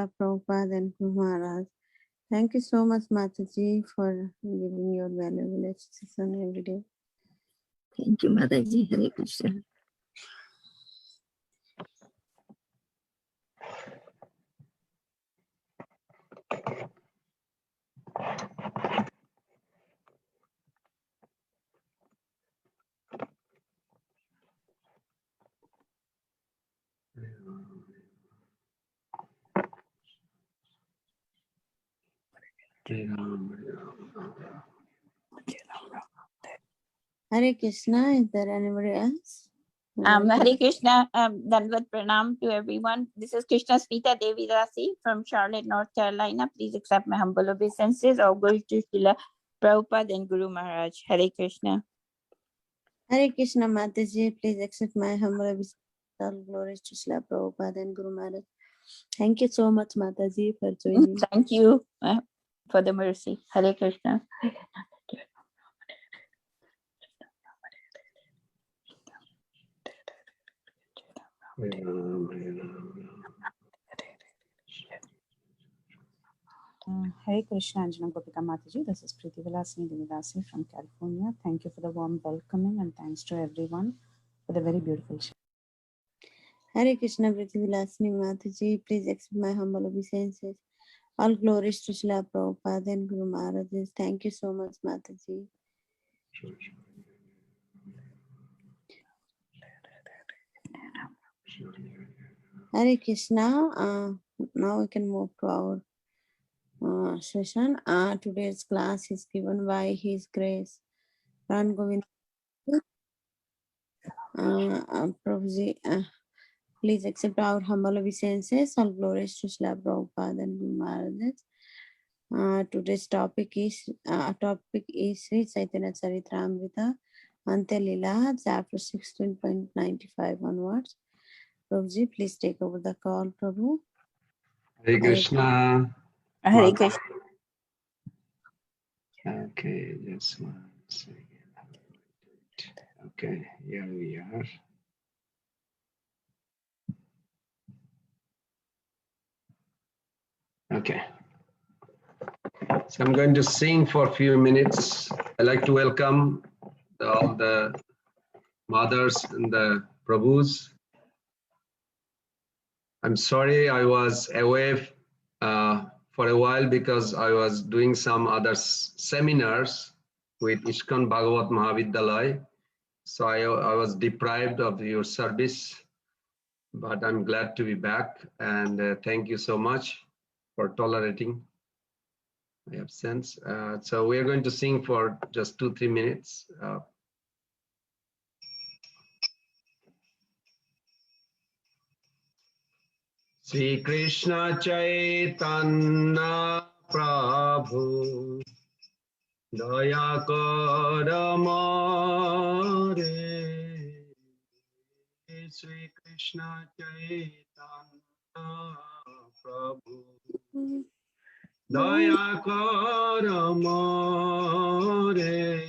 Prabhupada and Guru Maharaj. Thank you so much, Mataji, for giving your valuable exercise every day. Thank you, Mataji. Hare Krishna. Hare Krishna. Is there anybody else? Hare Krishna, Dandavat Pranam to everyone. This is Krishna Smita Devi Rasi from Charlotte, North Carolina. Please accept my humble obeisances. All glory to Srila Prabhupada and Guru Maharaj. Hare Krishna. Hare Krishna, Mataji. Please accept my humble obeisances. All glories to Srila Prabhupada and Guru Maharaj. Thank you so much, Mataji, for joining. Thank you for the mercy. Hare Krishna. Hare Krishna, Anjana Gopika Mataji. This is Preeti Vilasini Devidasi from California. Thank you for the warm welcoming and thanks to everyone for the very beautiful show. Hare Krishna, Preeti Vilasini Mataji. Please accept my humble obeisances. All glories to Srila Prabhupada and Guru Maharaj. Thank you so much, Mataji. Hare Krishna. Now we can move to our session. Today's class is given by His Grace Pran Govind. Prabhuji, please accept our humble obeisances. All glories to Srila Prabhupada and Guru Maharaj. Today's topic is Sri Caitanya Caritamrta, Antya Lila, chapter 16.95 onwards. Prabhuji, please take over the call, Prabhu. Hare Krishna. Hare Krishna. Okay, just one second. Okay, here we are. Okay. So I'm going to sing for a few minutes. I'd like to welcome all the mothers and the Prabhus. I'm sorry I was away for a while because I was doing some other seminars with ISKCON Bhagavat Mahavidyalaya. So I was deprived of your service, but I'm glad to be back. And thank you so much for tolerating my absence. So we are going to sing for just 2-3 minutes. Sri Krishna Chaitanya Prabhu Daya kar mare. Sri Krishna Chaitanya Prabhu Daya kar mare.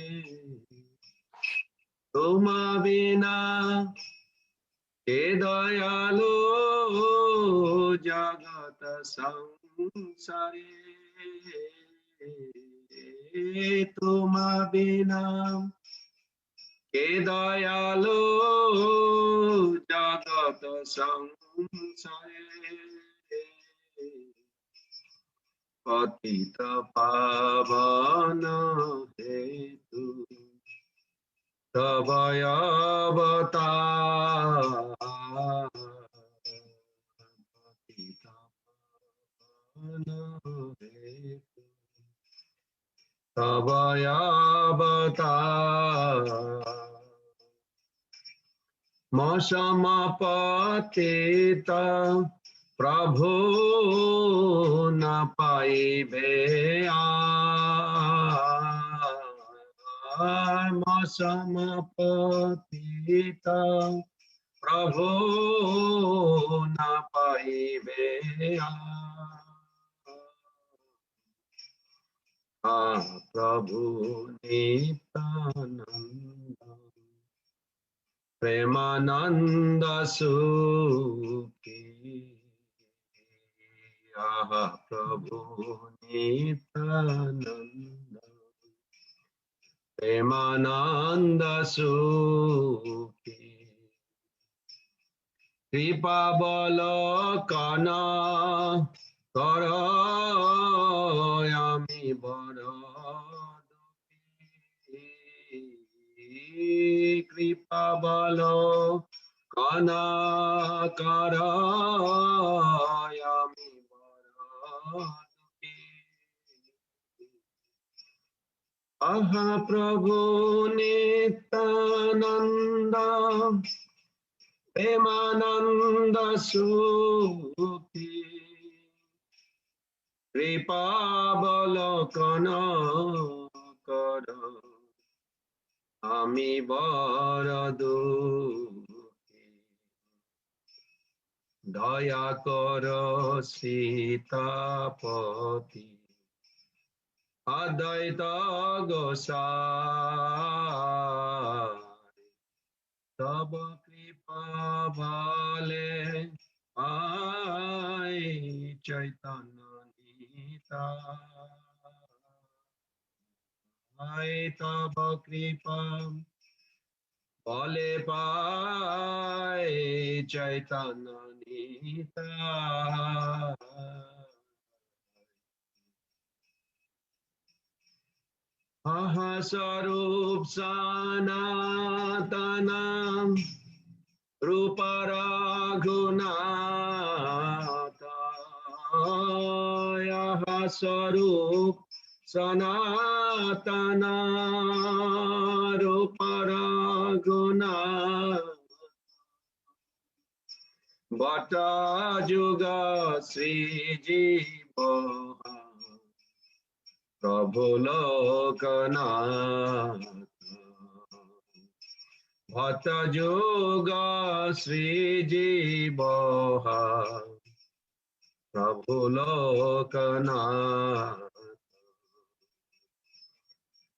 Tuma bina ke dayalu jagat samsare. Tuma bina ke dayalu jagat samsare. Patita pavana hetu Tavaya avatar. Patita pavana hetu Tavaya avatar. Masama patita Prabhu na paibe Masama patita Prabhu na paibe Prabhu Nityananda Premananda Sukhi Raha Prabhu Nityananda Premananda Sukhi Kripa Balakana Karayami Baradhi Kripa Balakana Karayami Baradhi Aha Prabhu Nityananda Premananda Sukhi Kripa Balakana Kara Ami Baradukhi Daya Kara Sitapati Advaita Gosai Taba Kripa Bale Ai Chaitanya Nita Ai Taba Kripa Bale Pai Chaitanya Nita Aha Sarup Sanatanam Rupa Raghunatha Aha Sarup Sanatana Rupa Raghunatha Bhatta Juga Sri Jiva Prabhu Lokanatha Bhatta Yoga Sri Jivaha Prabhu Lokanatha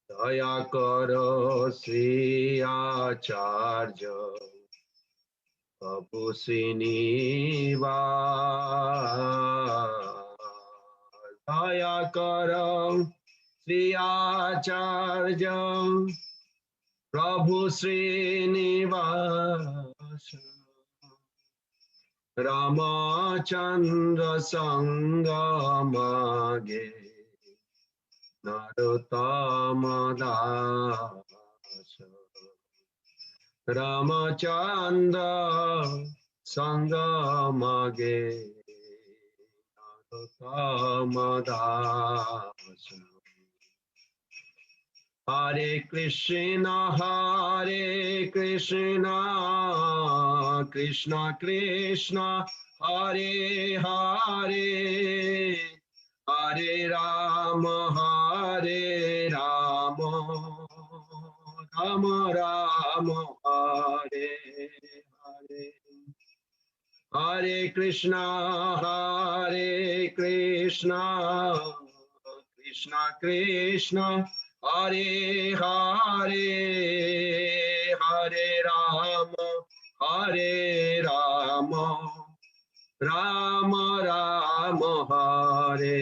Daya Karo Sri Acharya Prabhu Srinivas Daya Karo Sri Acharya Prabhu Srinivas Ramachandra Sangamage Narottama Dasa Ramachandra Sangamage Narottama Dasa Hare Krishna, Krishna Krishna, Hare Hare, Hare Rama, Rama Rama, Hare Hare. Hare Krishna, Krishna Krishna, Hare Hare, Hare Rama, Rama Rama, Hare.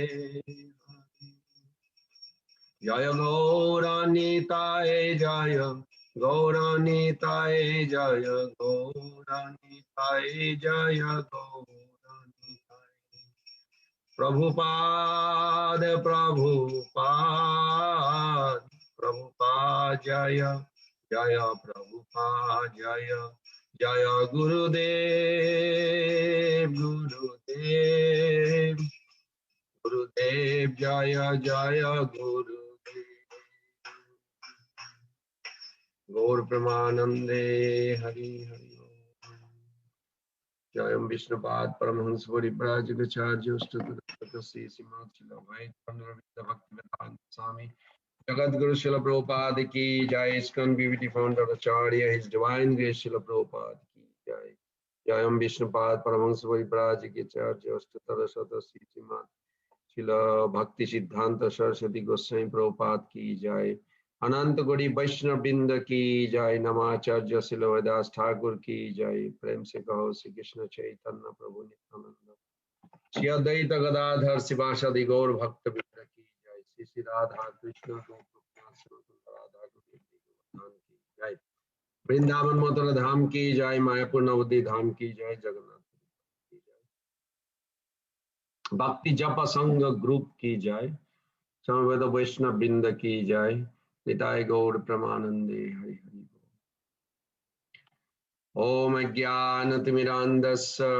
Jaya Gauranitai Jaya, Gauranitai Jaya, Gauranitai Jaya, Gauranitai. Prabhupada, Prabhupada, Prabhupada Jaya, Jaya Prabhupada Jaya, Jaya Gurudev, Gurudev, Gurudev Jaya, Jaya Gurudev. Gaur Pramanande Hari Hari Jayam Vishnupad Paramahans Parivrajagacharya Ustadhara Sri Srimad Srila Vaidyanatha Bhaktivedanta Swami Jagat Guru Srila Prabhupada ki Jai. ISKCON BBT founder Acharya, His Divine Grace Srila Prabhupada ki Jai. Jayam Vishnupad Paramahans Parivrajagacharya Ustadhara Sri Srimad Srila Bhakti Siddhanta Saraswati Goswami Prabhupada ki Jai. अनंत गौरी वैष्णव बिंद की जय। नमाचार्य श्रील वेदास ठाकुर की जय। प्रेम से कहो श्री कृष्ण चैतन्य प्रभु Nityanand. Shri Advaita Gadadhar Sivasadi Gaur Bhakta Vrinda ki jai. Shri Shri Radha Krishna Gopal Radha Govardhan ki jai. Vrindavan Mathura Dham ki jai. Mayapur Navadhi Dham ki jai. Jagannath ki jai. Bhakti Japa Sangha Group ki jai. Samveda Vaishnava Vrinda ki jai. Nitai Gaur Pramanande Hari Hari. Om Jnanatimirandasya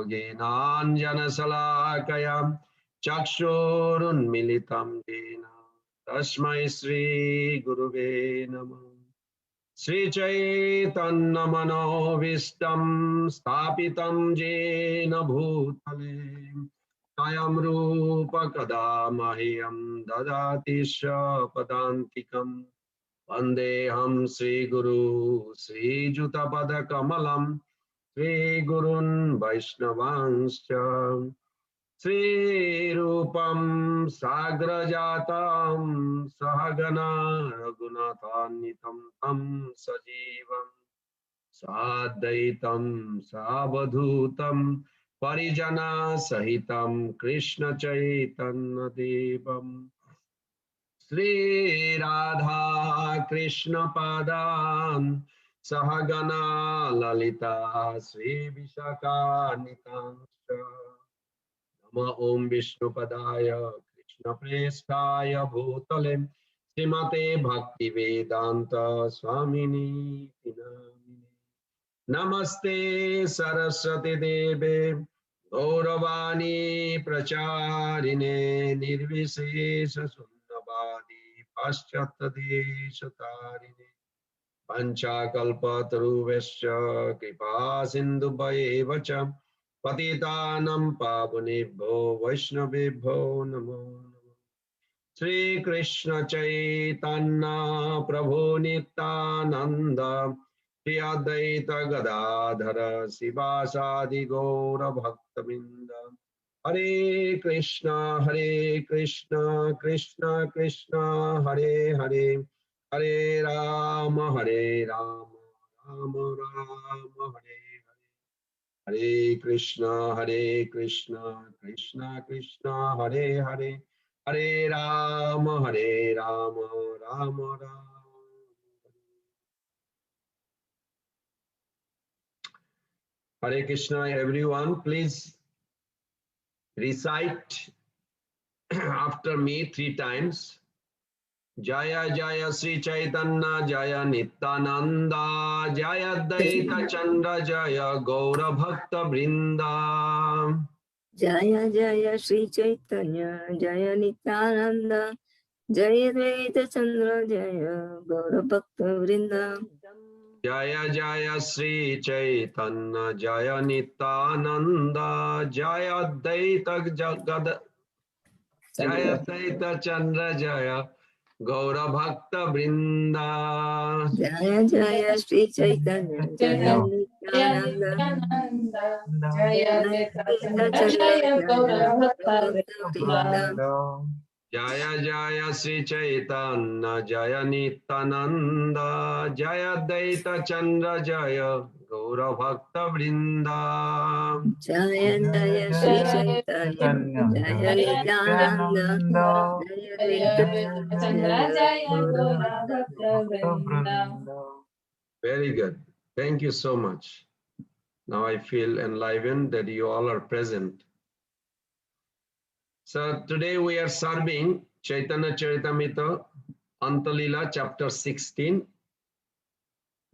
Jnananjanashalakaya Chakshurunmilitam Jena Tasmai Shri Guruve Namah. Shri Chaitanya Manovistam Stapitam Jena Bhutale Swayam Rupa Kadamahyam Dadati Padantikam Vandeham Sri Guru Sri Jutapada Kamalam Sri Gurun Vaishnavanscha Sri Rupam Sagrajatam Sahagana Raghunatanitam Tam Sajivam Sadaitam Savadhutam Parijana Sahitam Krishna Chaitanya Devam Sri Radha Krishna Padam Sahagana Lalita Sri Vishaka Nitansha Nama Om Vishnu Padaya Krishna Prestaya Bhutale Srimate Bhakti Vedanta Swamini Tinamine Namaste Saraswati Deve Gauravani Pracharine Nirvishesha Sunnavadi Paschatadeshatarine Panchakalpataruvescha Kripa Sindhubhayevacha Patitanam Pavanebho Vaishnavebho Namo Namo Sri Krishna Chaitanya Prabhu Nityananda Shri Advaita Gadadhara Sivasadi Gaura Bhaktavinda Hare Krishna Krishna Krishna Hare Hare Hare Rama Rama Rama Hare Hare Hare Krishna Krishna Krishna Hare Hare Hare Rama Rama Rama. Hare Krishna, everyone. Please recite after me 3 times. Jaya Jaya Sri Chaitanya Jaya Nityananda Jaya Daita Chandra Jaya Gaura Bhakta Vrinda. Jaya Jaya Sri Chaitanya Jaya Nityananda Jaya Dvaita Chandra Jaya Gaura Bhakta Vrinda. Jaya Jaya Sri Chaitanya Jaya Nityananda Jaya Daita Jagada Jaya Daita Chandra Jaya Gaura Bhakta Vrinda. Jaya Jaya Sri Chaitanya Jaya Nityananda Jaya Dvaita Chandra Jaya Gaura Bhakta Vrinda. Jaya Jaya Sri Chaitanya Jaya Nityananda Jaya Daita Chandra Jaya Gaura Bhakta Vrinda. Jaya Jaya Sri Chaitanya Jaya Nityananda Jaya Dvaita Chandra Jaya Gaura Bhakta Vrinda. Very good. Thank you so much. Now I feel enlivened that you all are present. So today we are serving Chaitanya Charitamrta, Anta Lila, chapter 16.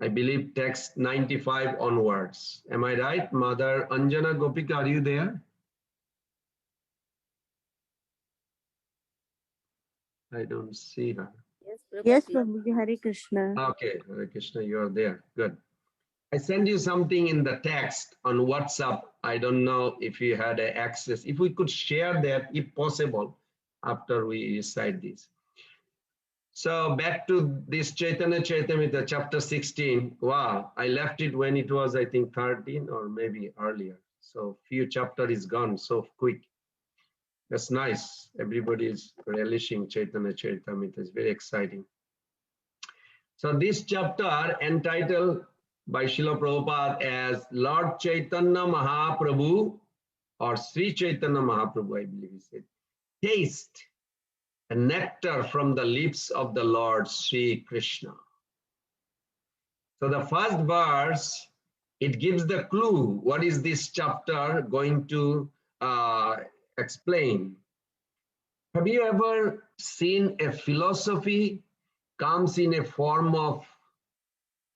I believe text 95 onwards. Am I right? Mother Anjana Gopika, are you there? I don't see her. Yes, Prabhuji, Hare Krishna. Okay, Hare Krishna, you are there. Good. I sent you something in the text on WhatsApp. I don't know if you had access. If we could share that, if possible, after we recite this. So back to this Chaitanya Charitamrita, chapter 16. Wow, I left it when it was, I think, 13 or maybe earlier. So few chapter is gone so quick. That's nice. Everybody is relishing Chaitanya Charitamrita. It's very exciting. So this chapter entitled by Srila Prabhupada as Lord Chaitanya Mahaprabhu or Sri Chaitanya Mahaprabhu, I believe he said, taste the nectar from the lips of the Lord Sri Krishna. So the first verse, it gives the clue. What is this chapter going to explain? Have you ever seen a philosophy comes in a form of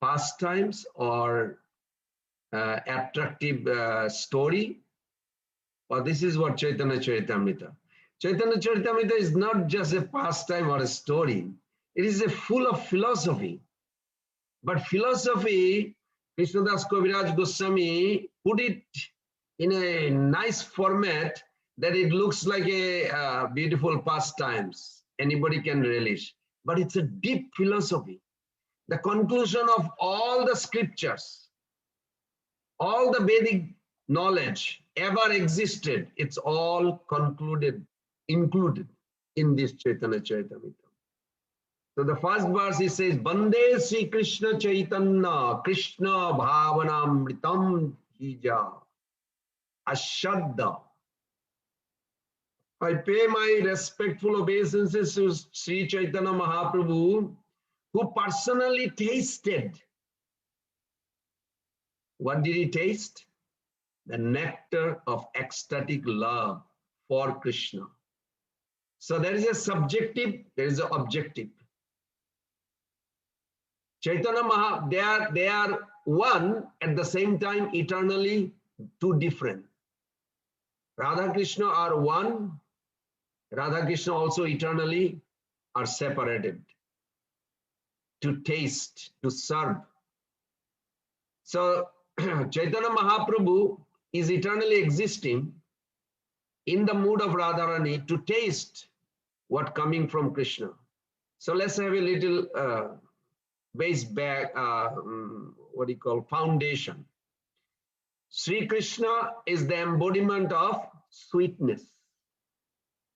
pastimes or attractive story? Well, this is what Chaitanya Caritamrta. Chaitanya Caritamrita is not just a pastime or a story. It is a full of philosophy. But philosophy, Krishnadas Kaviraj Goswami put it in a nice format that it looks like a beautiful pastimes. Anybody can relish. But it's a deep philosophy. The conclusion of all the scriptures, all the Vedic knowledge ever existed, it's all included in this Chaitanya Charitamrita. So the first verse it says, Bande Sri Krishna Chaitanya, Krishna Bhavanamritam Hija, Ashadda. I pay my respectful obeisances to Sri Chaitanya Mahaprabhu, who personally tasted. What did he taste? The nectar of ecstatic love for Krishna. So there is a subjective, there is an objective. Chaitanya Mahaprabhu, they are one at the same time, eternally two different. Radha Krishna are one, Radha Krishna also eternally are separated. To taste, to serve. So Chaitanya Mahaprabhu is eternally existing in the mood of Radharani to taste what coming from Krishna. So let's have a little base back, foundation. Sri Krishna is the embodiment of sweetness.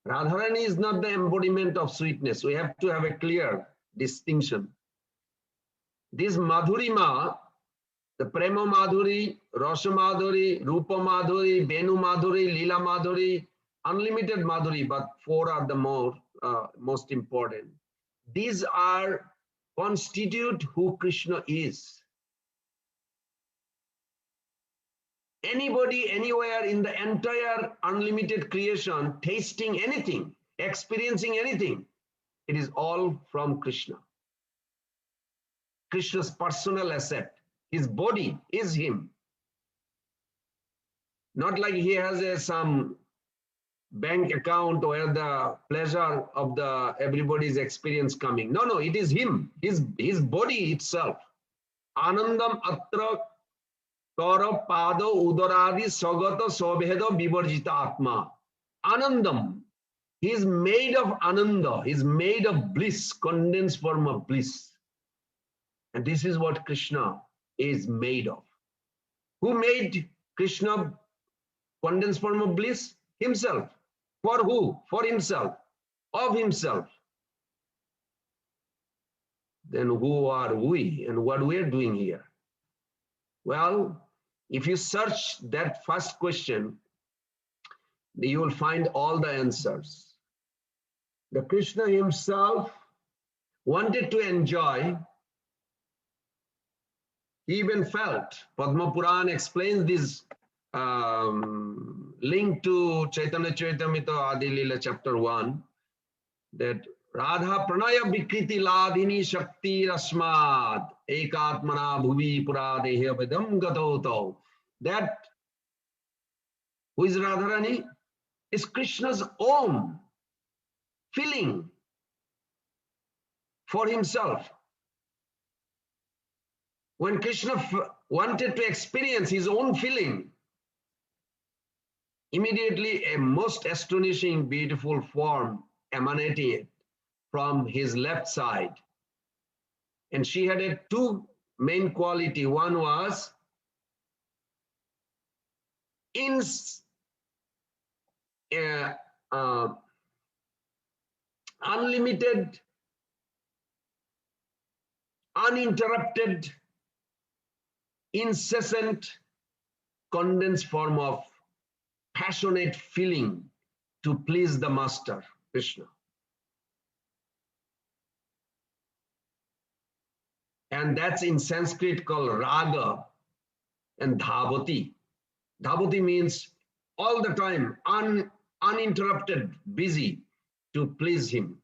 Radharani is not the embodiment of sweetness. We have to have a clear distinction. This Madhurima, the Prema Madhuri, Rasa Madhuri, Rupa Madhuri, Benu Madhuri, Lila Madhuri, unlimited Madhuri, but four are the most important. These are constitute who Krishna is. Anybody, anywhere in the entire unlimited creation, tasting anything, experiencing anything, it is all from Krishna. Krishna's personal asset. His body is him. Not like he has some bank account where the pleasure of everybody's experience coming. No, it is him, his body itself. Anandam atra kara pada udaradi sagata sobheda vivarjita atma. Anandam. He is made of ananda. He is made of bliss, condensed form of bliss. And this is what Krishna is made of. Who made Krishna condensed form of bliss? Himself. For who? For himself. Of himself. Then who are we and what we are doing here? Well, if you search that first question, you will find all the answers. The Krishna himself wanted to enjoy. He even felt. Padma Puran explains this link to Chaitanya Charitamrita Adi Lila chapter 1, that Radha Pranaya Vikriti Ladhini Shakti Rasmad Ekatmana Bhuvi Puradehe Vedam Gatoto. That who is Radharani is Krishna's own feeling for himself. When Krishna wanted to experience his own feeling, immediately a most astonishing, beautiful form emanated from his left side. And she had two main qualities. One was unlimited, uninterrupted, incessant, condensed form of passionate feeling to please the master, Krishna. And that's in Sanskrit called raga and dhavati. Dhavati means all the time, uninterrupted, busy to please him.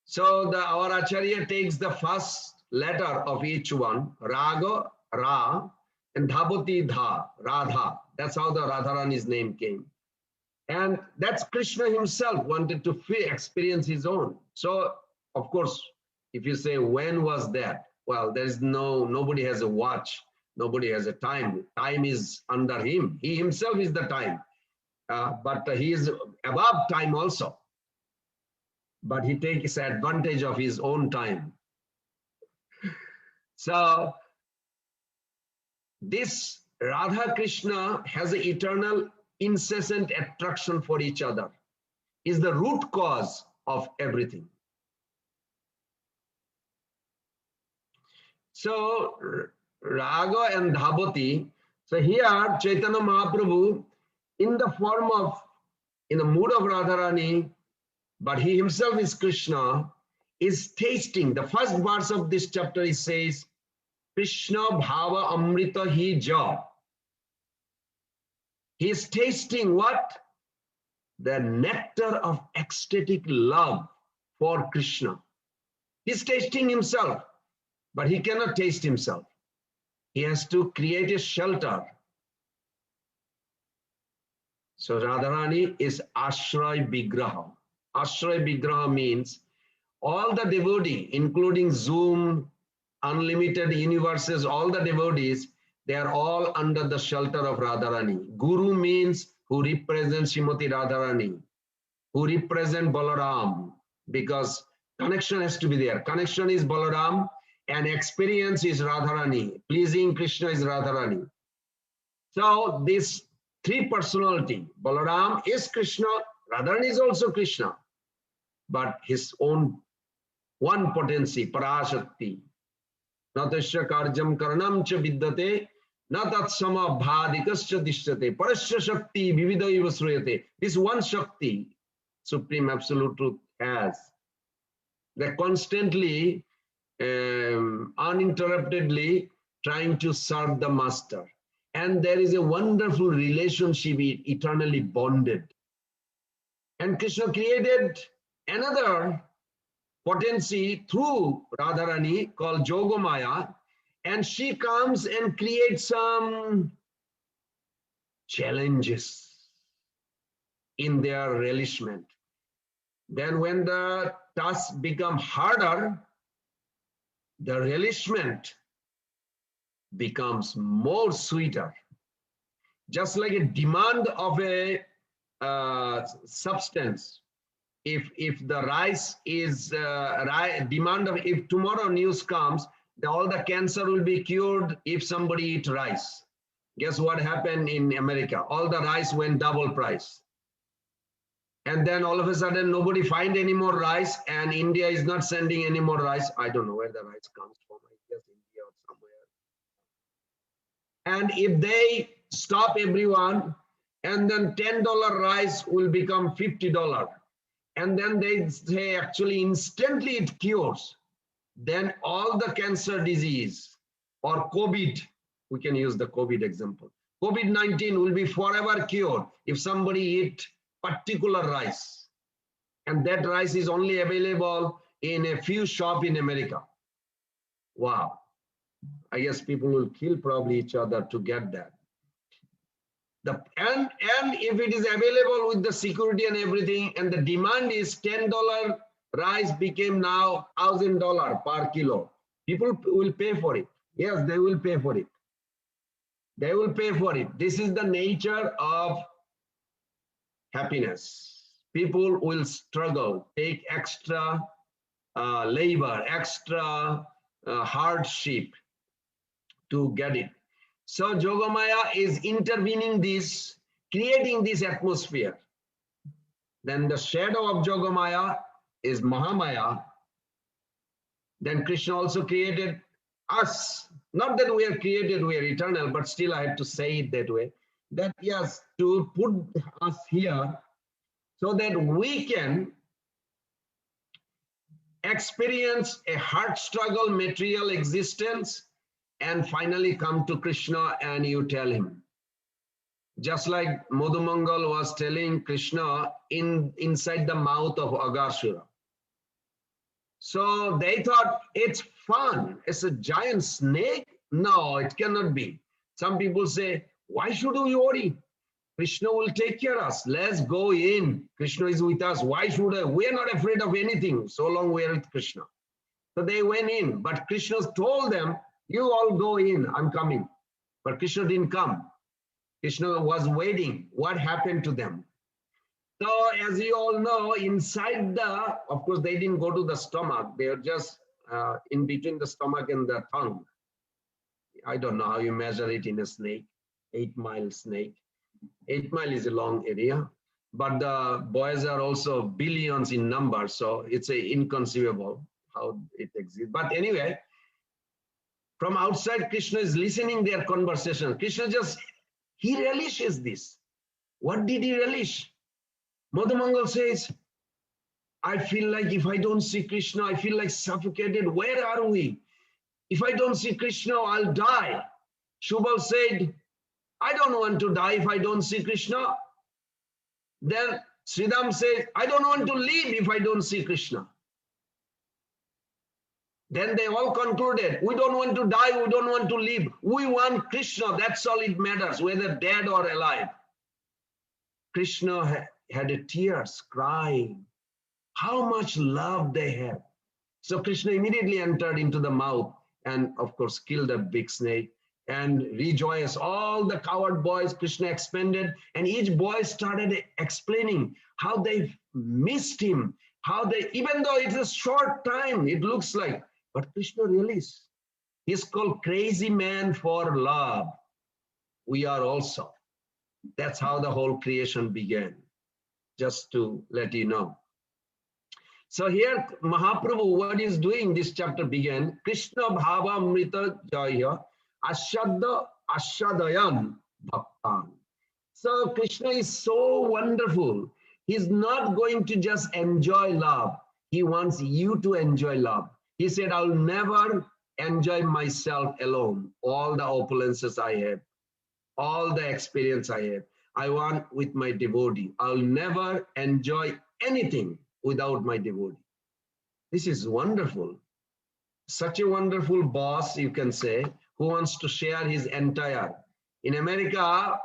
So our Acharya takes the first letter of each one, raga, ra, and dhavati, dha, radha. That's how the Radharani's name came. And that's Krishna himself wanted to experience his own. So, of course, if you say, when was that? Well, there is nobody has a watch. Nobody has a time. Time is under him. He himself is the time. But he is above time also. But he takes advantage of his own time. So, this Radha Krishna has an eternal, incessant attraction for each other, is the root cause of everything. So, Raga and Dhabati. So here, Chaitanya Mahaprabhu, in the mood of Radharani, but he himself is Krishna, is tasting. The first verse of this chapter, he says, Krishna Bhava Amrita Hi Ja. He is tasting what? The nectar of ecstatic love for Krishna. He's tasting himself, but he cannot taste himself. He has to create a shelter. So Radharani is Ashray Vigraha. Ashray Vigraha means all the devotee, including Zoom, unlimited universes, all the devotees, they are all under the shelter of Radharani. Guru means who represents Srimati Radharani, who represent Balaram, because connection has to be there. Connection is Balaram and experience is Radharani. Pleasing Krishna is Radharani. So this three personality, Balaram is Krishna, Radharani is also Krishna, but his own one potency, Parashakti. Natasya karjam karanam cha vidyate, na tatsama bhadikascha dishyate, parasya shakti vividaiva sruyate. This one Shakti, Supreme Absolute Truth has. They're constantly, uninterruptedly trying to serve the Master. And there is a wonderful relationship, eternally bonded. And Krishna created another potency through Radharani called Yogamaya, and she comes and creates some challenges in their relishment. Then when the tasks become harder, the relishment becomes more sweeter. Just like a demand of a substance. If the rice is demand of, if tomorrow news comes, all the cancer will be cured if somebody eat rice. Guess what happened in America? All the rice went double price. And then all of a sudden nobody find any more rice and India is not sending any more rice. I don't know where the rice comes from. I guess India or somewhere. And if they stop everyone and then $10 rice will become $50. And then they say actually instantly it cures. Then all the cancer disease or COVID, we can use the COVID example. COVID-19 will be forever cured if somebody eat particular rice. And that rice is only available in a few shops in America. Wow. I guess people will kill probably each other to get that. And if it is available with the security and everything, and the demand is $10, rice became now $1,000 per kilo. People will pay for it. Yes, they will pay for it. They will pay for it. This is the nature of happiness. People will struggle, take extra labor, extra hardship to get it. So Yogamaya is intervening this, creating this atmosphere. Then the shadow of Yogamaya is Mahamaya. Then Krishna also created us. Not that we are created, we are eternal, but still I have to say it that way. that yes, to put us here so that we can experience a heart struggle, material existence, and finally come to Krishna and you tell him. Just like Madhumangal was telling Krishna inside the mouth of Aghasura. So they thought it's fun. It's a giant snake. No, it cannot be. Some people say, why should we worry? Krishna will take care of us. Let's go in. Krishna is with us. Why should I? We are not afraid of anything so long we are with Krishna. So they went in, but Krishna told them, you all go in, I'm coming. But Krishna didn't come. Krishna was waiting. What happened to them? So as you all know, inside of course, they didn't go to the stomach. They are just in between the stomach and the tongue. I don't know how you measure it in a snake, 8-mile snake. 8 mile is a long area, but the boys are also billions in number. So it's inconceivable how it exists. But anyway, from outside, Krishna is listening their conversation. Krishna he relishes this. What did he relish? Madhumangal says, I feel like if I don't see Krishna, I feel like suffocated. Where are we? If I don't see Krishna, I'll die. Shubal said, I don't want to die if I don't see Krishna. Then Sridham says, I don't want to live if I don't see Krishna. Then they all concluded, we don't want to die, we don't want to live. We want Krishna, that's all it matters, whether dead or alive. Krishna had tears, crying. How much love they had. So Krishna immediately entered into the mouth and of course killed a big snake and rejoiced. All the coward boys, Krishna expanded, and each boy started explaining how they missed him, how they, even though it's a short time, it looks like, but Krishna realized. He's called crazy man for love. We are also. That's how the whole creation began, just to let you know. So here Mahaprabhu, what he's doing, this chapter began, Krishna Bhava Amrita Jaya Ashadayan Bhaktan. So Krishna is so wonderful. He's not going to just enjoy love. He wants you to enjoy love. He said, I'll never enjoy myself alone. All the opulences I have, all the experience I have, I want with my devotee. I'll never enjoy anything without my devotee. This is wonderful. Such a wonderful boss, you can say, who wants to share his entire. In America,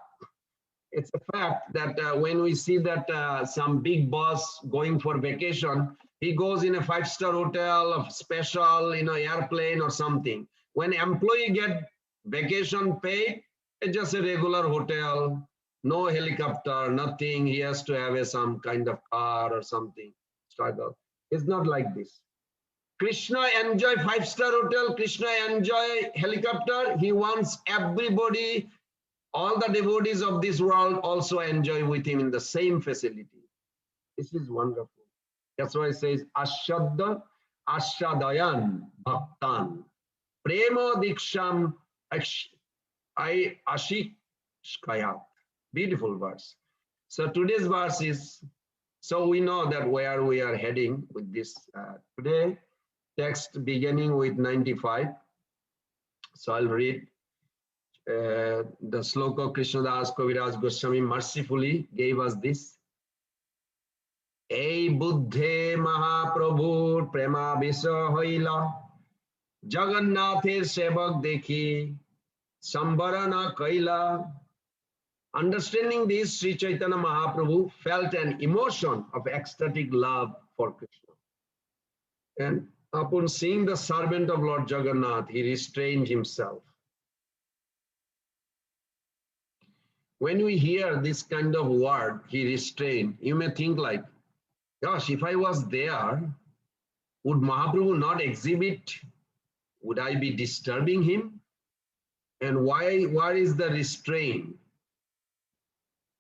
it's a fact that when we see that some big boss going for vacation, he goes in a 5-star hotel, a special, airplane or something. When employee get vacation paid, it's just a regular hotel, no helicopter, nothing. He has to have some kind of car or something. Struggle. It's not like this. Krishna enjoy 5-star hotel, Krishna enjoy helicopter. He wants everybody, all the devotees of this world also enjoy with him in the same facility. This is wonderful. That's why it says Ashadda Ashadayan Bhaktan Prema Diksham Ashikshkaya. Beautiful verse. So today's verse is, so we know that where we are heading with this today. Text beginning with 95. So I'll read the sloka. Krishnadas Kaviraj Goswami mercifully gave us this. Ei buddhe Mahaprabhu prema bisa hoila Jagannather sevak dekhi sambarana kaila. Understanding this, Sri Chaitanya Mahaprabhu felt an emotion of ecstatic love for Krishna. And upon seeing the servant of Lord Jagannath, he restrained himself. When we hear this kind of word, he restrained, you may think like, gosh, if I was there, would Mahaprabhu not exhibit? Would I be disturbing him? And why is the restraint?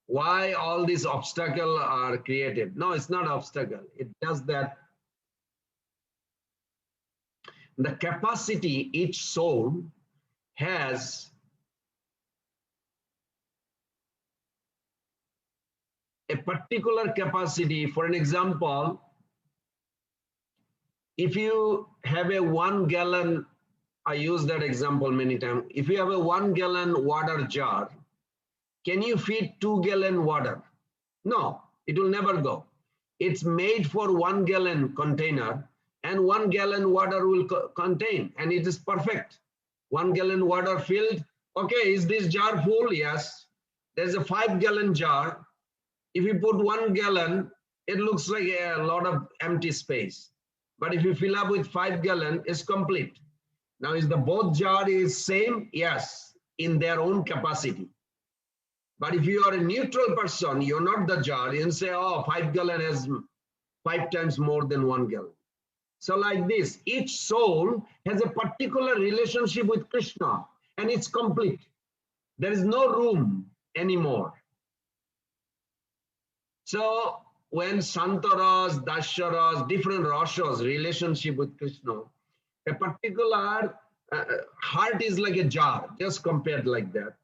Why all these obstacles are created? No, it's not obstacle. It does that. The capacity each soul has a particular capacity. For an example, if you have a 1 gallon, I use that example many times. If you have a 1 gallon water jar, can you feed 2 gallon water? No, it will never go. It's made for 1 gallon container, and 1 gallon water will contain, and it is perfect. 1 gallon water filled. Okay, is this jar full? Yes. There's a 5 gallon jar. If you put 1 gallon, it looks like a lot of empty space. But if you fill up with 5 gallon, it's complete. Now, is the both jar is same? Yes, in their own capacity. But if you are a neutral person, you're not the jar, you can say, oh, 5 gallon has 5 times more than 1 gallon. So like this, each soul has a particular relationship with Krishna, and it's complete. There is no room anymore. So when Santaras, Dasharas, different Rashas relationship with Krishna, a particular heart is like a jar, just compared like that.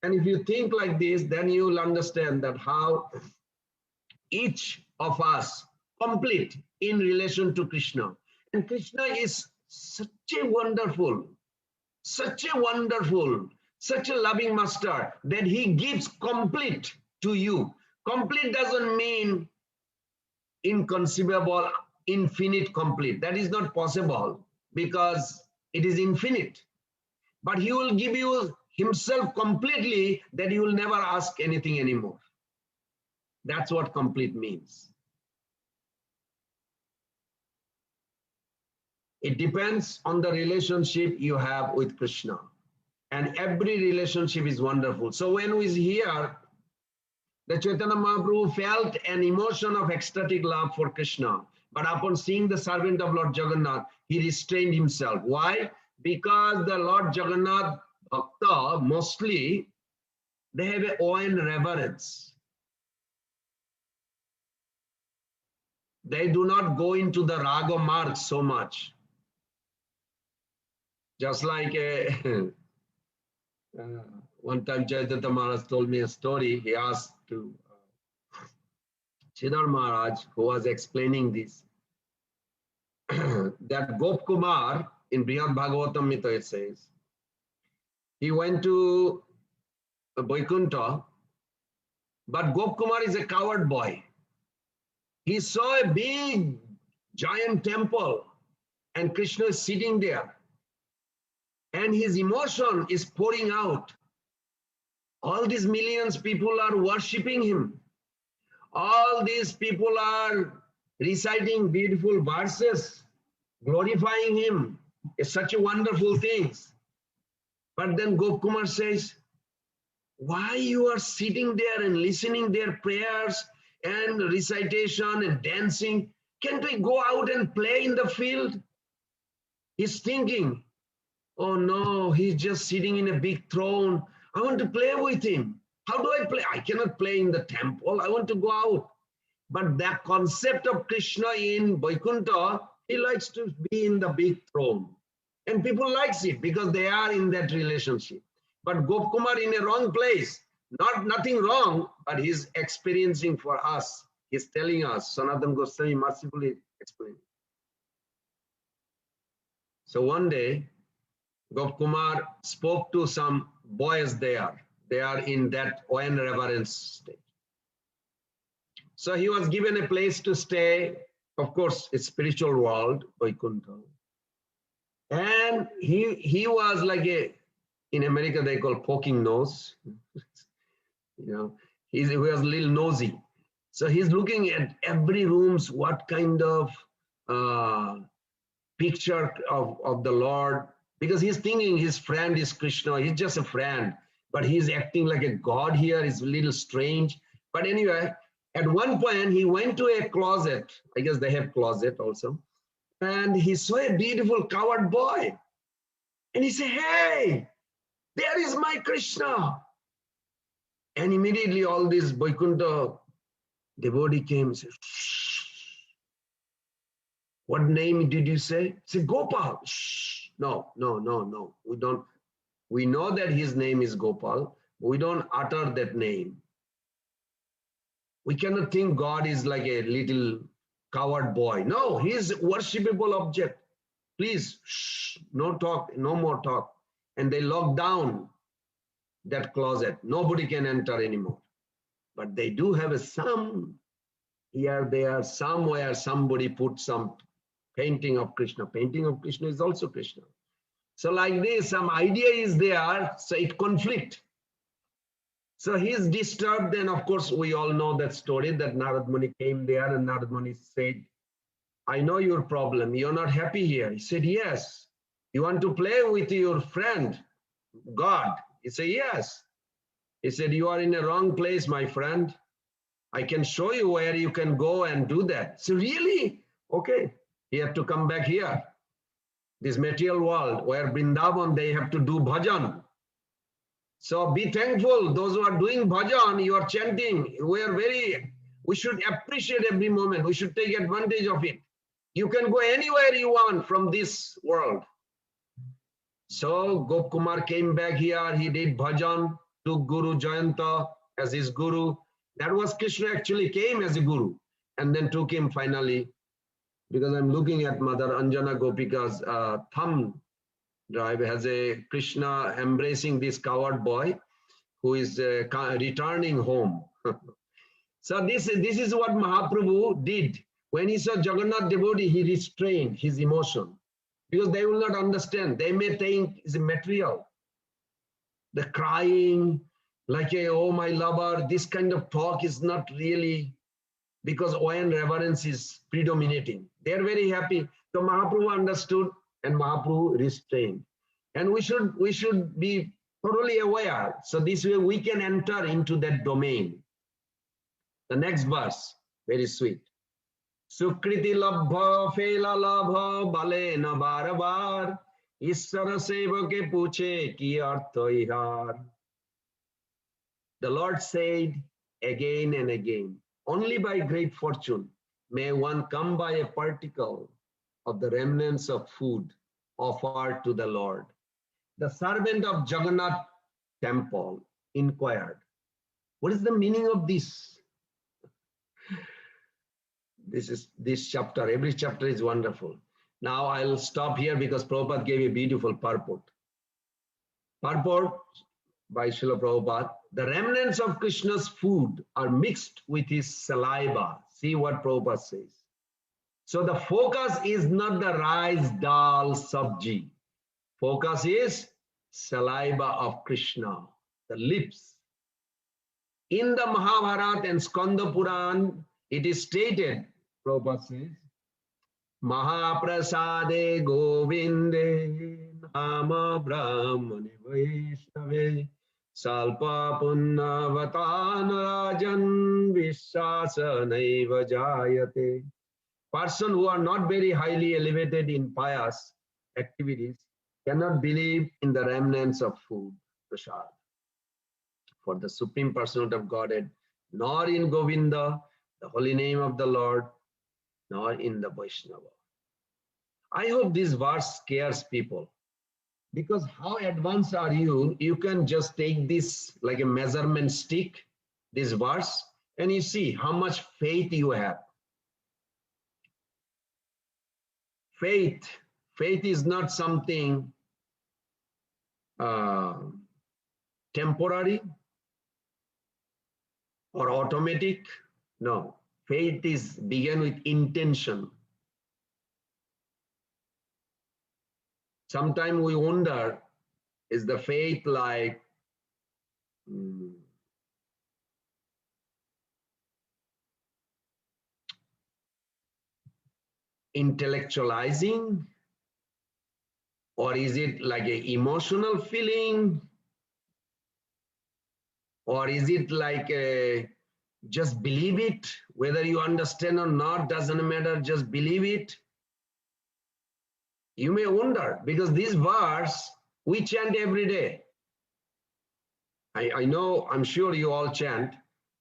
And if you think like this, then you will understand that how each of us complete in relation to Krishna. And Krishna is such a wonderful, such a loving master that he gives complete to you. Complete doesn't mean inconceivable, infinite complete. That is not possible because it is infinite. But he will give you himself completely that you will never ask anything anymore. That's what complete means. It depends on the relationship you have with Krishna. And every relationship is wonderful. So when we hear that Chaitanya Mahaprabhu felt an emotion of ecstatic love for Krishna, but upon seeing the servant of Lord Jagannath, he restrained himself. Why? Because the Lord Jagannath Bhakta, mostly, they have a awe and reverence. They do not go into the raga mark so much. Just like one time Chaitanya Maharaj told me a story. He asked to Siddhar Maharaj, who was explaining this, that Gop Kumar, in Brihad Bhagavatam Mita, it says, he went to Vaikuntha, but Gop Kumar is a coward boy. He saw a big giant temple and Krishna is sitting there and his emotion is pouring out. All these millions people are worshipping him. All these people are reciting beautiful verses, glorifying him. It's such a wonderful thing. But then Gop Kumar says, why you are sitting there and listening their prayers and recitation and dancing? Can't we go out and play in the field? He's thinking, oh no, he's just sitting in a big throne. I want to play with him. How do I play? I cannot play in the temple. I want to go out. But that concept of Krishna in Vaikuntha, he likes to be in the big throne. And people likes it because they are in that relationship. But Gop Kumar in a wrong place, nothing wrong, but he's experiencing for us. He's telling us, Sanatana Goswami mercifully explained. So one day, Gop Kumar spoke to some boys there. They are in that awe and reverence state. So he was given a place to stay. Of course, it's spiritual world, Vaikuntha. And he was like in America they call poking nose. He was a little nosy. So he's looking at every room's what kind of picture of the Lord, because he's thinking his friend is Krishna. He's just a friend, but he's acting like a god here. It's a little strange. But anyway, at one point he went to a closet. I guess they have closet also. And he saw a beautiful coward boy. And he said, hey, there is my Krishna. And immediately all this Vaikuntha devotee came and said, shh. What name did you say? He said, Gopal. Shh. No. We don't. We know that his name is Gopal, but we don't utter that name. We cannot think God is like a little coward boy. No, he is worshipable object. Please, shh, no talk, no more talk. And they lock down that closet. Nobody can enter anymore. But they do have some here, there, somewhere somebody put some painting of Krishna. Painting of Krishna is also Krishna. So like this, some idea is there, so it conflict. So he is disturbed. Then of course we all know that story that Narad Muni came there and Narad Muni said, I know your problem. You're not happy here. He said, yes. You want to play with your friend, God? He said, yes. He said, you are in a wrong place, my friend. I can show you where you can go and do that. So really? Okay. He had to come back here. This material world where Vrindavan, they have to do bhajan. So be thankful. Those who are doing bhajan, you are chanting. We should appreciate every moment. We should take advantage of it. You can go anywhere you want from this world. So Gop Kumar came back here. He did bhajan, took Guru Jayanta as his guru. That was Krishna actually came as a guru and then took him finally, because I'm looking at Mother Anjana Gopika's thumb drive, has a Krishna embracing this coward boy who is returning home. So this is what Mahaprabhu did. When he saw Jagannath devotee, he restrained his emotion because they will not understand. They may think it's material. The crying, like, oh, my lover, this kind of talk is not really, because awe and reverence is predominating. They are very happy. So Mahaprabhu understood and Mahaprabhu restrained. And we should be thoroughly aware. So this way we can enter into that domain. The next verse, very sweet. Sukriti labha fela labha bale na barabar Ishara sevake puche ki artha ihar. The Lord said again and again, only by great fortune may one come by a particle of the remnants of food offered to the Lord. The servant of Jagannath temple inquired, what is the meaning of this? This chapter, every chapter is wonderful. Now I'll stop here because Prabhupada gave a beautiful purport. Purport by Srila Prabhupada, the remnants of Krishna's food are mixed with his saliva. See what Prabhupada says. So the focus is not the rice, dal, sabji. Focus is saliva of Krishna, the lips. In the Mahabharata and Skanda Puran, it is stated, Prabhupada says, Mahaprasade Govinde Nama Brahmane Vaishnave Salpa Punnavatan Rajan Vishasa Naiva Jayate. Person who are not very highly elevated in pious activities cannot believe in the remnants of food, prasad, for the Supreme Personality of Godhead, nor in Govinda, the holy name of the Lord, nor in the Vaishnava. I hope this verse scares people, because how advanced are you? You can just take this like a measurement stick, this verse, and you see how much faith you have. Faith is not something temporary or automatic. No, faith is began with intention. Sometimes we wonder, is the faith like intellectualizing, or is it like an emotional feeling, or is it like a just believe it, whether you understand or not doesn't matter, just believe it? You may wonder, because this verse we chant every day. I know, I'm sure you all chant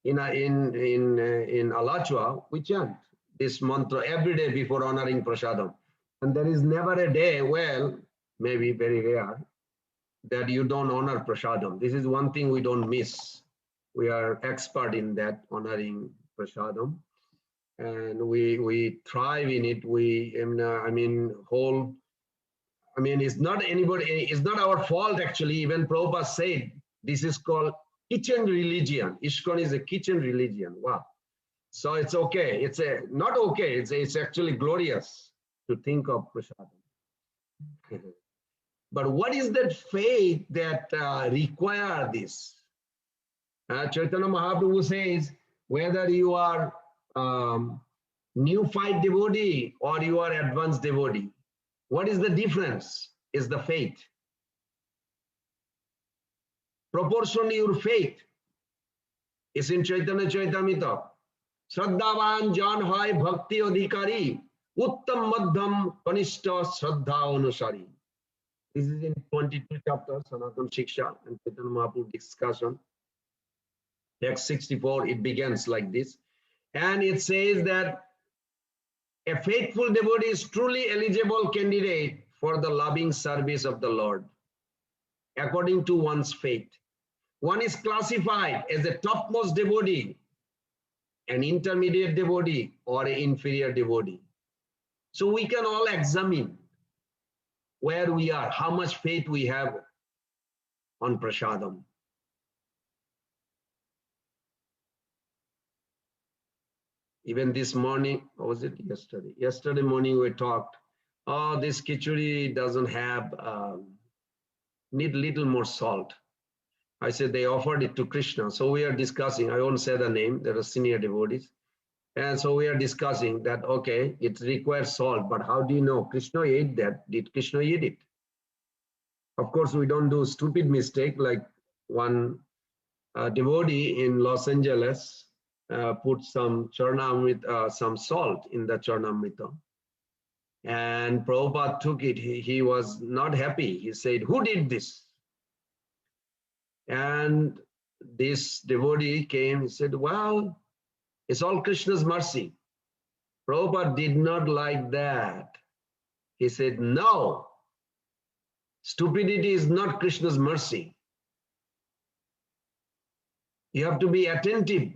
in Alachua. We chant this mantra every day before honoring prasadam, and there is never a day, well, maybe very rare, that you don't honor prasadam. This is one thing we don't miss. We are expert in that, honoring prasadam, and we thrive in it. It's not anybody, it's not our fault actually. Even Prabhupada said this is called kitchen religion. ISKCON is a kitchen religion. Wow. So it's okay. It's not okay. It's actually glorious to think of prasadam. But what is that faith that require this? Chaitanya Mahaprabhu says, whether you are neophyte devotee or you are advanced devotee, what is the difference? Is the faith. Proportionally your faith is in Chaitanya Charitamrta. Shraddhavan jan hai bhakti adhikari, uttam madhyam kanishta shraddha anusari. This is in 22 chapters, Sanatana Shiksha and Chaitanya Mahaprabhu discussion. Text 64, it begins like this. And it says that a faithful devotee is truly eligible candidate for the loving service of the Lord, according to one's faith. One is classified as a topmost devotee, an intermediate devotee, or an inferior devotee. So we can all examine where we are, how much faith we have on prasadam. Even this morning, or was it yesterday? Yesterday morning we talked, oh, this khichdi doesn't have, need little more salt. I said they offered it to Krishna. So we are discussing, I won't say the name, there are senior devotees. And so we are discussing that, okay, it requires salt, but how do you know? Krishna ate that. Did Krishna eat it? Of course, we don't do stupid mistake like one devotee in Los Angeles put some charnamrita, some salt in the charnamrita. And Prabhupada took it. He was not happy. He said, who did this? And this devotee came, he said, well, it's all Krishna's mercy. Prabhupada did not like that. He said, no, stupidity is not Krishna's mercy. You have to be attentive.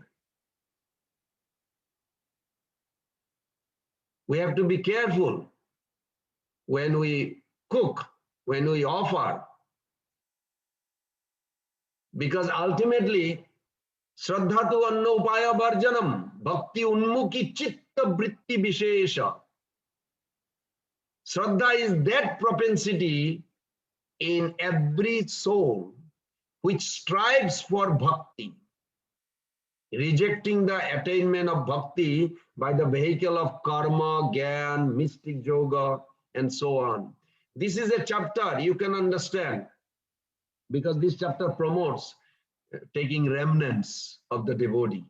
We have to be careful when we cook, when we offer. Because ultimately, Shraddha tu anna upaya varjanam, bhakti unmukhi chitta vritti vishesha. Shraddha is that propensity in every soul which strives for bhakti, rejecting the attainment of bhakti by the vehicle of karma, gyan, mystic yoga, and so on. This is a chapter you can understand because this chapter promotes taking remnants of the devotee.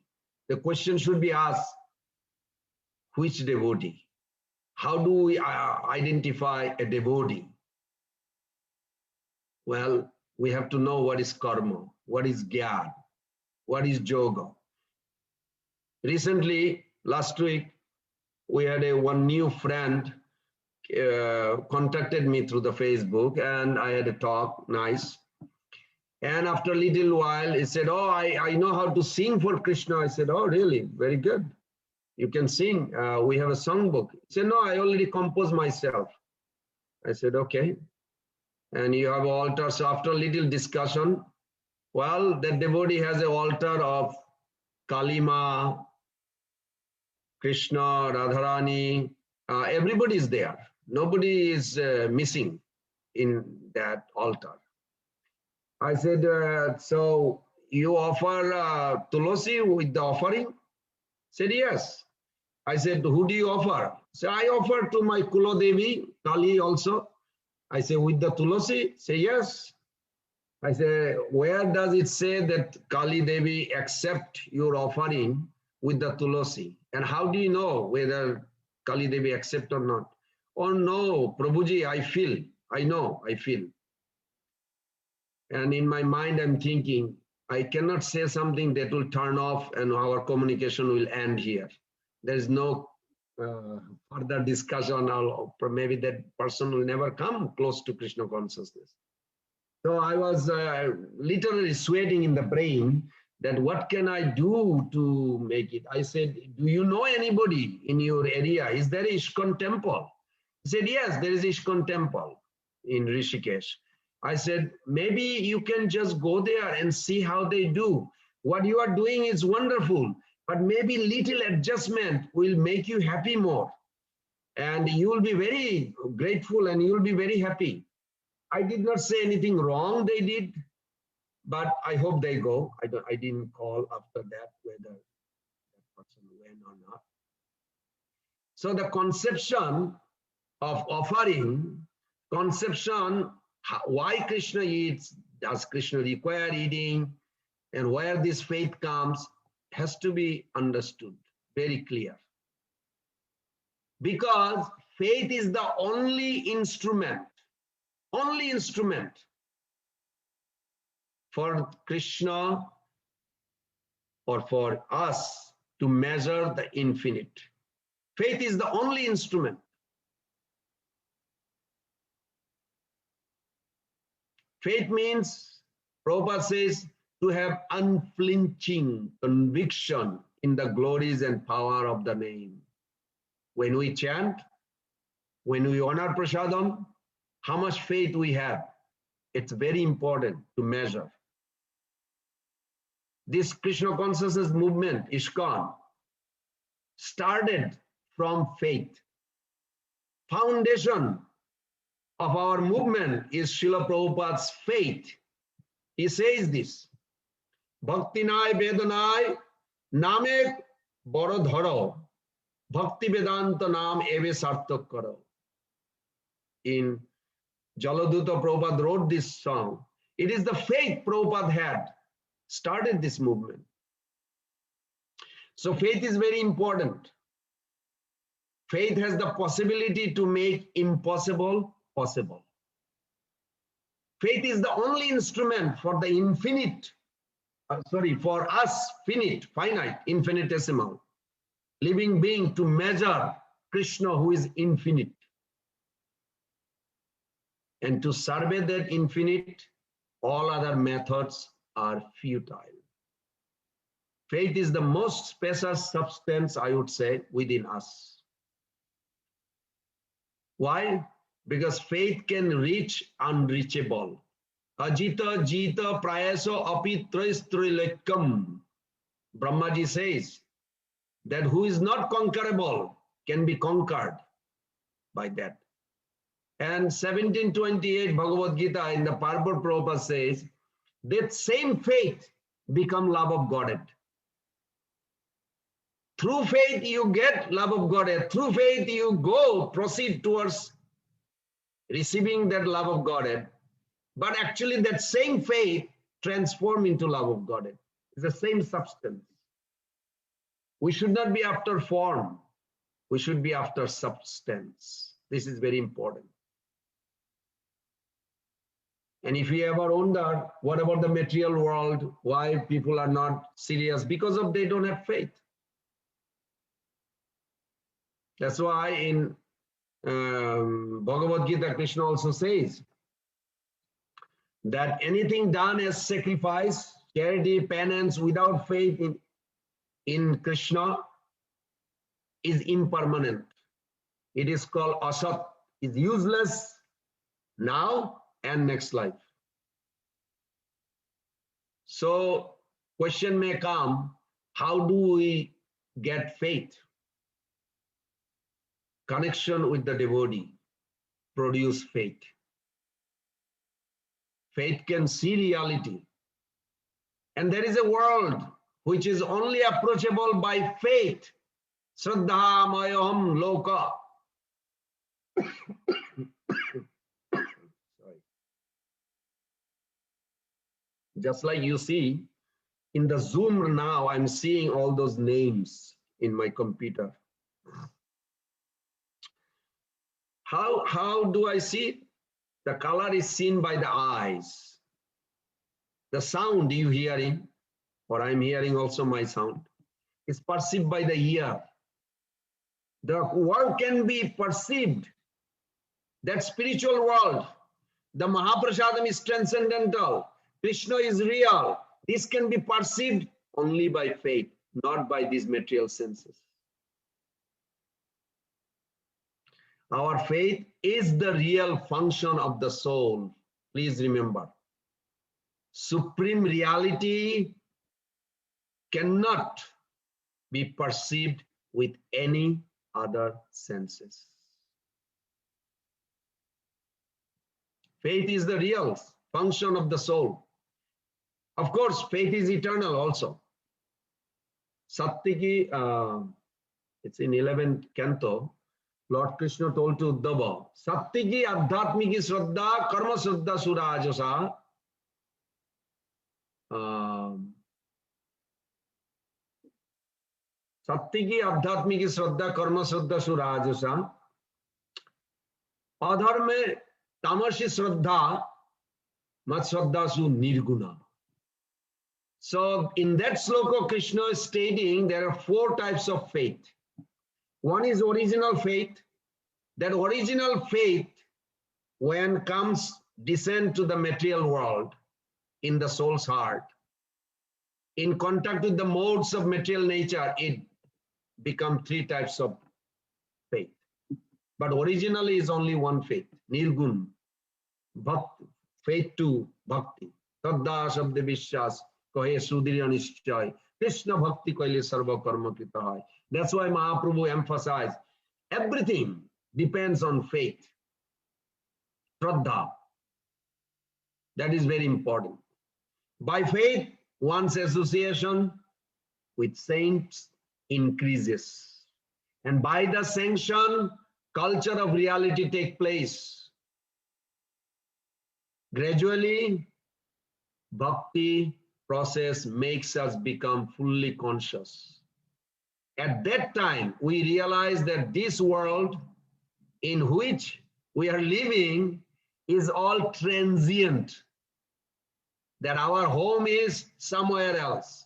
The question should be asked, which devotee? How do we identify a devotee? Well, we have to know what is karma, what is gyan, what is yoga. Recently, last week, we had one new friend contacted me through the Facebook and I had a talk, nice. And after a little while, he said, oh, I know how to sing for Krishna. I said, oh, really? Very good. You can sing. We have a songbook. He said, no, I already composed myself. I said, okay. And you have an altar. So after a little discussion, well, that devotee has an altar of Kalima, Krishna, Radharani. Everybody is there. Nobody is missing in that altar. I said, so you offer Tulasi with the offering? Said, yes. I said, who do you offer? So I offer to my Kulo Devi, Kali also. I say, with the Tulasi? Say, yes. I say, where does it say that Kali Devi accept your offering with the Tulasi? And how do you know whether Kali Devi accept or not? Oh no, Prabhuji, I feel, I know, I feel. And in my mind, I'm thinking, I cannot say something that will turn off and our communication will end here. There's no further discussion, or maybe that person will never come close to Krishna consciousness. So I was literally sweating in the brain that what can I do to make it? I said, do you know anybody in your area? Is there an ISKCON temple? He said, yes, there is ISKCON temple in Rishikesh. I said, maybe you can just go there and see how they do. What you are doing is wonderful, but maybe little adjustment will make you happy more. And you will be very grateful and you will be very happy. I did not say anything wrong they did, but I hope they go. I didn't call after that whether that person went or not. So the conception of offering, conception, why Krishna eats, does Krishna require eating, and where this faith comes, has to be understood very clear. Because faith is the only instrument for Krishna or for us to measure the infinite. Faith is the only instrument. Faith means, Prabhupada says, to have unflinching conviction in the glories and power of the name. When we chant, when we honor prasadam, how much faith we have, it's very important to measure. This Krishna consciousness movement, ISKCON, started from faith. Foundation of our movement is Srila Prabhupada's faith. He says this, Bhaktinai Vedanai Namek Boro Dharo Bhakti Vedanta Nam Eve Sartak Karo. In Jaladuta, Prabhupada wrote this song. It is the faith Prabhupada had started this movement. So faith is very important. Faith has the possibility to make impossible possible. Faith is the only instrument for the infinite, for us, finite, infinitesimal, living being to measure Krishna who is infinite. And to survey that infinite, all other methods are futile. Faith is the most special substance, I would say, within us. Why? Because faith can reach unreachable. Ajita jita prayaso apitristrilekam. Brahmaji says that who is not conquerable can be conquered by that. And 1728 Bhagavad Gita in the purport Prabhupada says that same faith become love of Godhead. Through faith you get love of Godhead. Through faith you proceed towards receiving that love of Godhead. But actually that same faith transforms into love of Godhead. It's the same substance. We should not be after form. We should be after substance. This is very important. And if you ever wonder, what about the material world? Why people are not serious? Because of they don't have faith. That's why in Bhagavad Gita, Krishna also says that anything done as sacrifice, charity, penance without faith in Krishna is impermanent. It is called asat, is useless now and next life. So question may come, how do we get faith? Connection with the devotee produce faith. Faith can see reality. And there is a world which is only approachable by faith. Shraddha mayam loka. Sorry. Just like you see, in the Zoom now, I'm seeing all those names in my computer. How do I see it? The color is seen by the eyes. The sound you hearing, or I'm hearing also my sound, is perceived by the ear. The world can be perceived. That spiritual world, the Mahaprasadam is transcendental. Krishna is real. This can be perceived only by faith, not by these material senses. Our faith is the real function of the soul. Please remember, supreme reality cannot be perceived with any other senses. Faith is the real function of the soul. Of course, faith is eternal also. Sattiki, it's in 11th canto, Lord Krishna told to Uddhava, Sattiki adhyatmiki shraddha karma shraddha surajasa. Sattiki adhyatmiki shraddha karma shraddha surajasa. Adharme tamasi shraddha mat shraddha su nirguna. So in that sloka, Krishna is stating there are 4 types of faith. One is original faith. That original faith, when comes descend to the material world, in the soul's heart, in contact with the modes of material nature, it becomes 3 types of faith. But originally is only one faith, nirgun, bhakti, faith to bhakti, saddha shabde vishwas, kohe sudhir nishchay, Krishna bhakti koile sarva karma krita hai. That's why Mahaprabhu emphasized everything depends on faith, shraddha. That is very important. By faith, one's association with saints increases. And by the sanction, culture of reality takes place. Gradually, bhakti process makes us become fully conscious. At that time, we realize that this world in which we are living is all transient, that our home is somewhere else.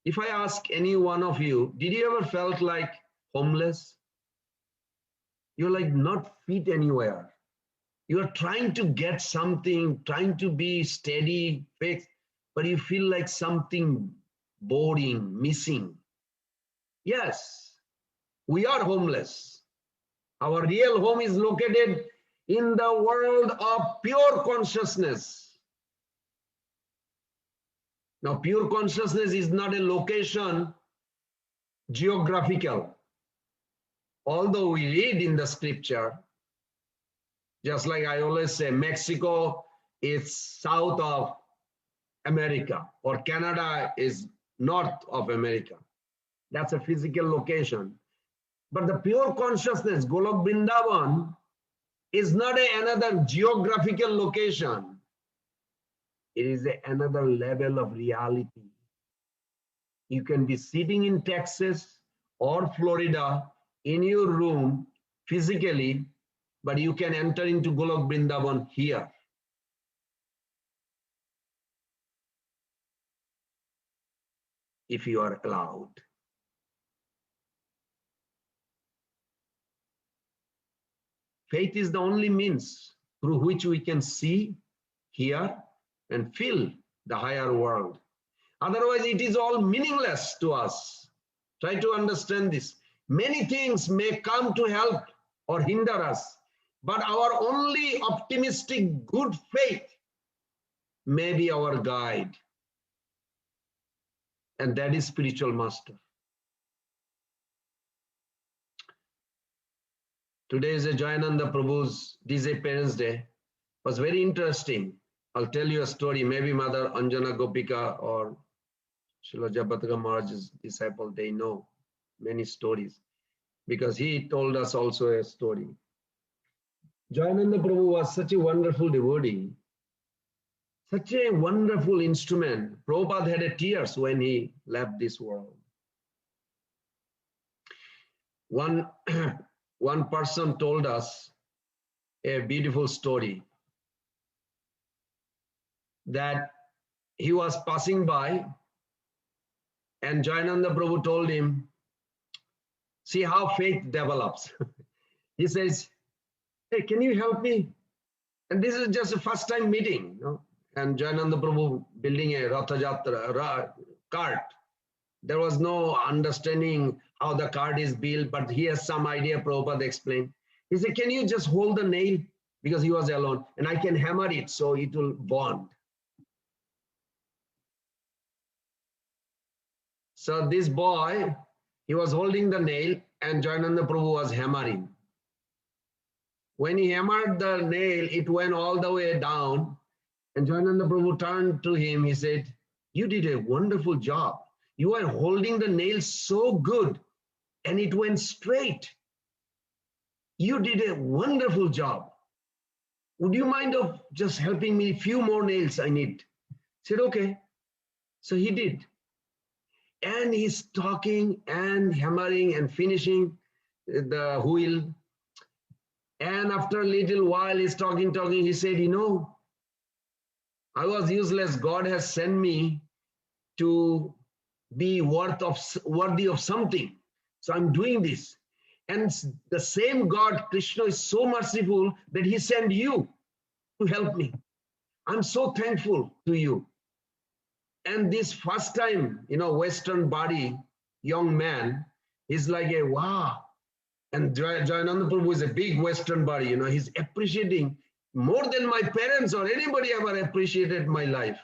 If I ask any one of you, did you ever felt like homeless? You're like not fit anywhere. You're trying to get something, trying to be steady, fixed, but you feel like something boring, missing. Yes, we are homeless. Our real home is located in the world of pure consciousness. Now, pure consciousness is not a location, geographical. Although we read in the scripture, just like I always say, Mexico is south of America, or Canada is north of America. That's a physical location. But the pure consciousness, Golok Vrindavan, is not another geographical location. It is another level of reality. You can be sitting in Texas or Florida in your room physically, but you can enter into Golok Vrindavan here. If you are allowed. Faith is the only means through which we can see, hear, and feel the higher world. Otherwise, it is all meaningless to us. Try to understand this. Many things may come to help or hinder us, but our only optimistic good faith may be our guide. And that is spiritual master. Today is a Jayananda Prabhu's Parents' Day. It was very interesting. I'll tell you a story. Maybe Mother Anjana Gopika or Srila Jayapataka Maharaj's disciple, they know many stories, because he told us also a story. Jayananda Prabhu was such a wonderful devotee, such a wonderful instrument. Prabhupada had tears when he left this world. One person told us a beautiful story, that he was passing by and Jayananda Prabhu told him, see how faith develops. He says, hey, can you help me? And this is just a first time meeting, you know? and Jayananda Prabhu building a Ratha Jatra cart. There was no understanding how the cart is built, but he has some idea, Prabhupada explained. He said, can you just hold the nail? Because he was alone, and I can hammer it so it will bond. So this boy, he was holding the nail and Jayananda Prabhu was hammering. When he hammered the nail, it went all the way down, and Jayananda Prabhu turned to him. He said, you did a wonderful job. You are holding the nail so good, and it went straight. You did a wonderful job. Would you mind of just helping me? A few more nails I need. He said, okay. So he did. And he's talking and hammering and finishing the wheel. And after a little while, he's talking. He said, you know, I was useless. God has sent me to be worthy of something. So I'm doing this. And the same God, Krishna, is so merciful that he sent you to help me. I'm so thankful to you. And this first time, you know, Western body, young man, he's like a wow. And Jayananda Prabhu is a big Western body, you know, he's appreciating more than my parents or anybody ever appreciated my life.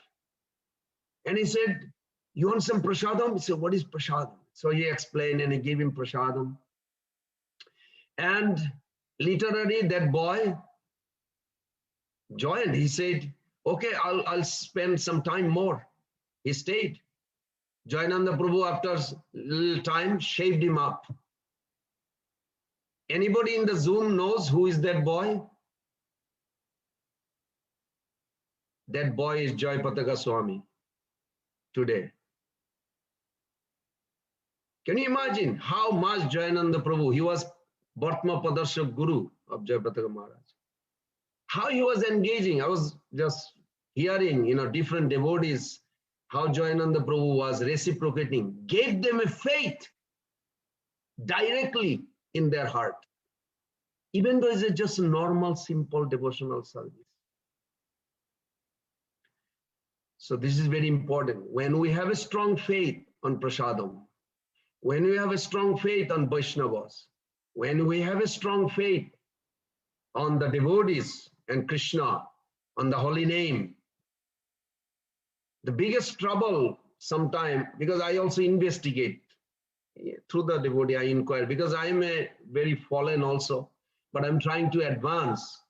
And he said, you want some prasadam? He said, what is prasadam? So he explained and he gave him prasadam. And literally that boy joined. He said, okay, I'll spend some time more. He stayed. Jayananda Prabhu, after a little time, shaved him up. Anybody in the Zoom knows who is that boy? That boy is Joy Pataka Swami today. Can you imagine how much Jayananda Prabhu, he was Bhartma Padarshak Guru of Joy Pataka Maharaj. How he was engaging. I was just hearing, you know, different devotees, how Jayananda Prabhu was reciprocating, gave them a faith directly in their heart, even though it's just a normal, simple devotional service. So this is very important. When we have a strong faith on prasadam, when we have a strong faith on Vaishnavas, when we have a strong faith on the devotees and Krishna, on the holy name, the biggest trouble sometimes, because I also investigate through the devotee, I inquire, because I am a very fallen also, but I'm trying to advance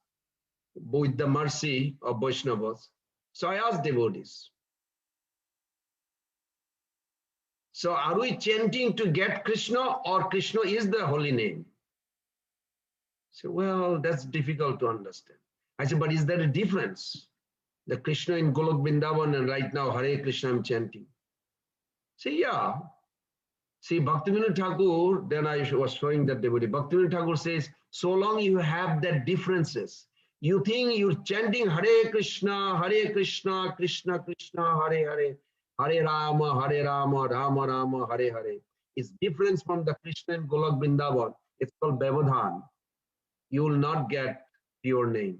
with the mercy of Vaishnavas. So I ask devotees, so are we chanting to get Krishna, or Krishna is the holy name? So, well, that's difficult to understand. I said, but is there a difference? The Krishna in Golok Vrindavan and right now Hare Krishna I'm chanting. Say, yeah. See, Bhaktivinoda Thakur, then I was showing that devotee. Bhaktivinoda Thakur says, so long you have that differences, you think you're chanting Hare Krishna, Krishna Krishna, Hare Hare, Hare Rama, Rama Rama, Hare Hare. It's different from the Krishna in Golok Vrindavan. It's called Bevadhan. You will not get pure name.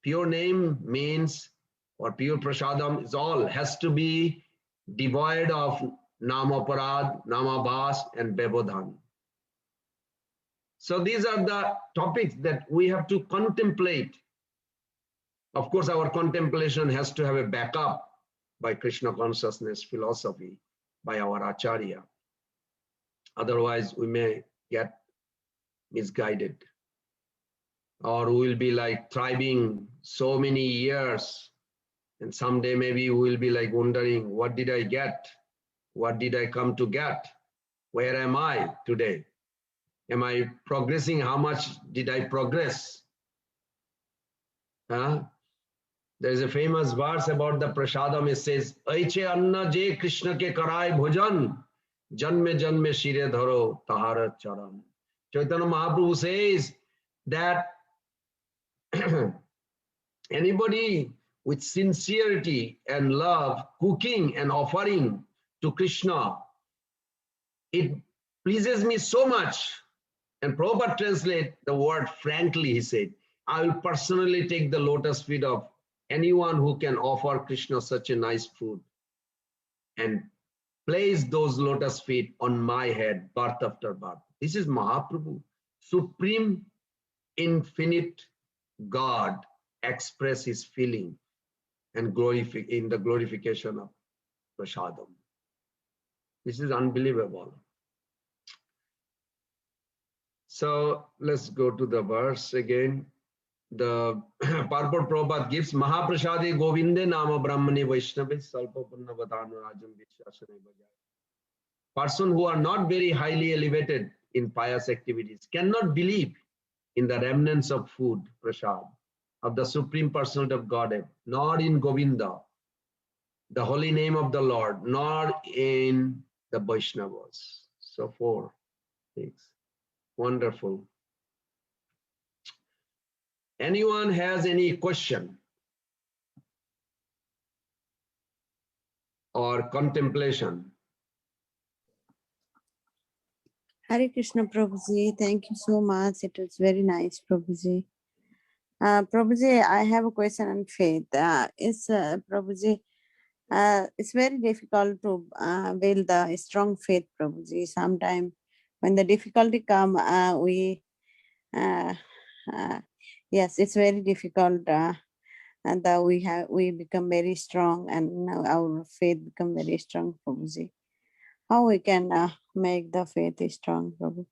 Pure name means, or pure prasadam is all, has to be devoid of namaparad, namabhas, and bevadhan. So these are the topics that we have to contemplate. Of course, our contemplation has to have a backup by Krishna consciousness philosophy, by our Acharya. Otherwise, we may get misguided. Or we will be like thriving so many years, and someday maybe we will be like wondering, what did I get? What did I come to get? Where am I today? Am I progressing? How much did I progress? There is a famous verse about the prasadam. It says, Aiche anna je Krishna ke karai bhojan, janme janme shire dharo tahara charan. Chaitanya Mahaprabhu says that anybody with sincerity and love, cooking and offering to Krishna, it pleases me so much. And Prabhupada translate the word frankly, he said, I will personally take the lotus feet of anyone who can offer Krishna such a nice food and place those lotus feet on my head, birth after birth. This is Mahaprabhu, supreme, infinite God, express his feeling and in the glorification of prasadam. This is unbelievable. So let's go to the verse again. The purport Prabhupada gives Mahaprasade Govinde Nama Brahmane Vaishnave Salpapanna Vadhanu Rajam Vishwasane Bhajaya. Person who are not very highly elevated in pious activities cannot believe in the remnants of food, prasad, of the Supreme Personality of Godhead, nor in Govinda, the holy name of the Lord, nor in the Vaishnavas. So 4 things. Wonderful. Anyone has any question or contemplation? Hare Krishna, Prabhuji. Thank you so much. It was very nice, Prabhuji. Prabhuji, I have a question on faith. Prabhuji, it's very difficult to build the strong faith, Prabhuji. Sometimes when the difficulty come, yes, it's very difficult, and we become very strong, and our faith become very strong, Prabhuji. How we can make the faith strong, Prabhu?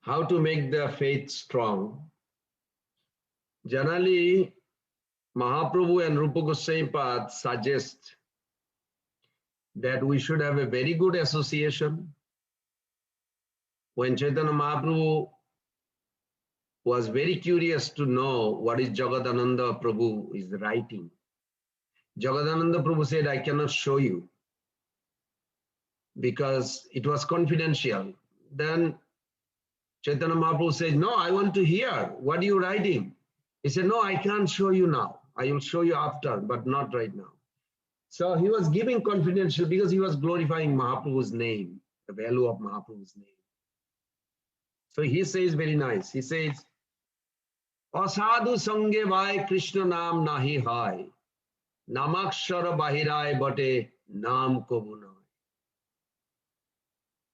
How to make the faith strong? Generally, Mahaprabhu and Rupa Goswami Pad suggest that we should have a very good association. When Chaitanya Mahaprabhu was very curious to know what is Jagadananda Prabhu is writing, Jagadananda Prabhu said, I cannot show you because it was confidential. Then Chaitanya Mahaprabhu said, no, I want to hear. What are you writing? He said, no, I can't show you now. I will show you after, but not right now. So he was giving confidential because he was glorifying Mahaprabhu's name, the value of Mahaprabhu's name. So he says very nice. He says, Asadu sange vai Krishna nam nahi hai, namakshara bahirai bate nam kobunai.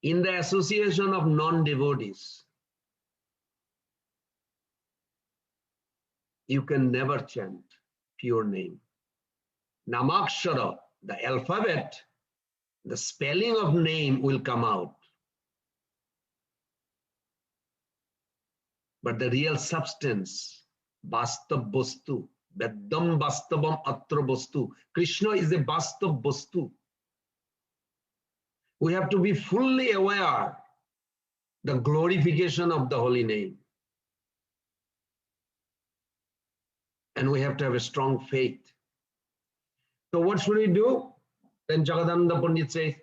In the association of non-devotees, you can never chant pure name. Namakshara, the alphabet, the spelling of name will come out. But the real substance, Vastav Bostu, Veddam Vastavam Atra Bostu. Krishna is a Vastav Bostu. We have to be fully aware the glorification of the holy name. And we have to have a strong faith. So what should we do? Then Jagadananda Pandit says,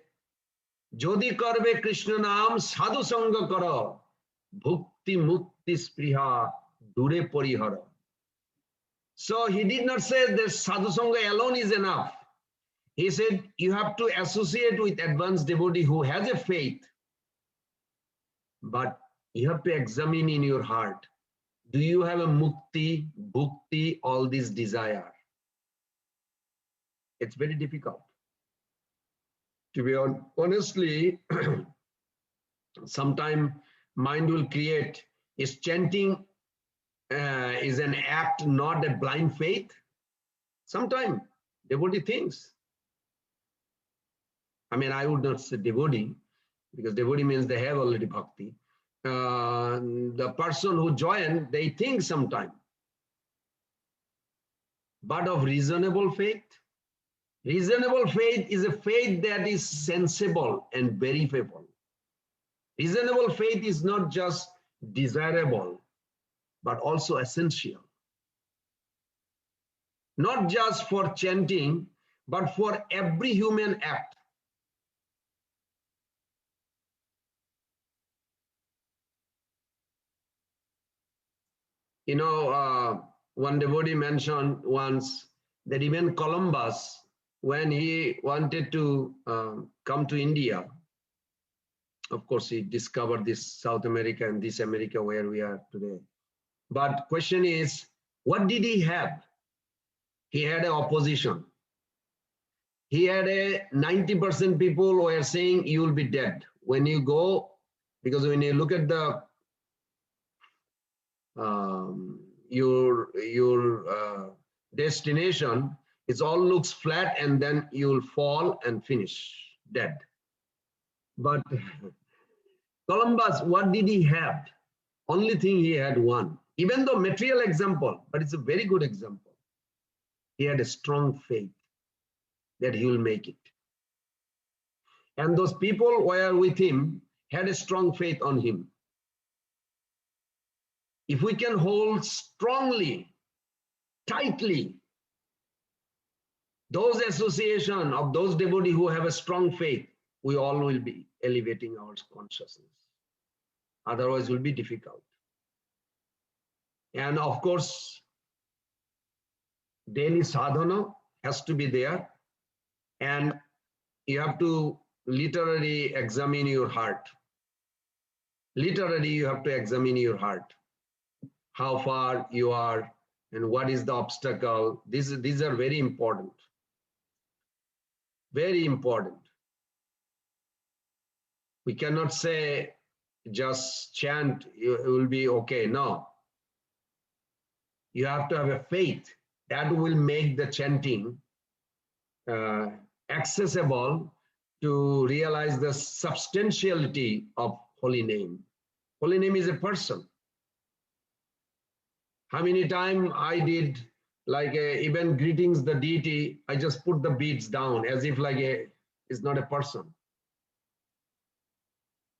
Jodi karve Krishna naam sadhu sangha kara, bhukti mukti spriha dure parihara. So he did not say that sadhu sangha alone is enough. He said you have to associate with advanced devotee who has a faith. But you have to examine in your heart. Do you have a mukti, bhukti, all these desire? It's very difficult. To be honestly, sometime mind will create, is chanting is an act, not a blind faith? Sometime devotee thinks. I mean, I would not say devotee, because devotee means they have already bhakti. The person who joined, they think sometime. But of reasonable faith? Reasonable faith is a faith that is sensible and verifiable. Reasonable faith is not just desirable, but also essential. Not just for chanting, but for every human act. You know, one devotee mentioned once that even Columbus when he wanted to come to India, of course, he discovered this South America and this America where we are today. But question is, what did he have? He had an opposition. He had a 90% people were saying you will be dead when you go, because when you look at the your destination, it all looks flat and then you'll fall and finish dead. But Columbus, what did he have? Only thing he had one. Even though material example, but it's a very good example. He had a strong faith that he will make it. And those people were with him had a strong faith on him. If we can hold strongly, tightly, those association of those devotees who have a strong faith, we all will be elevating our consciousness. Otherwise, it will be difficult. And of course, daily sadhana has to be there. And you have to literally examine your heart. Literally, you have to examine your heart. How far you are and what is the obstacle. These are very important. Very important. We cannot say just chant, it will be okay. No. You have to have a faith that will make the chanting accessible to realize the substantiality of holy name. Holy name is a person. How many times I did like even greetings the deity, I just put the beads down as if like it's not a person.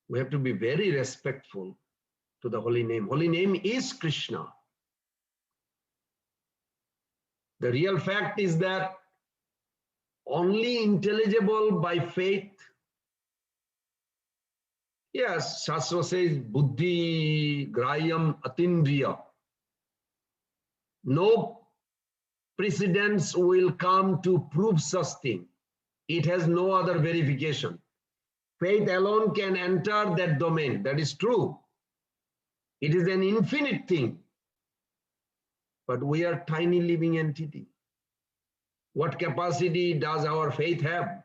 We have to be very respectful to the holy name. Holy name is Krishna. The real fact is that only intelligible by faith. Yes, Shastra says, Buddhi Grayam Atindriya. No precedents will come to prove such thing. It has no other verification. Faith alone can enter that domain. That is true. It is an infinite thing. But we are tiny living entity. What capacity does our faith have?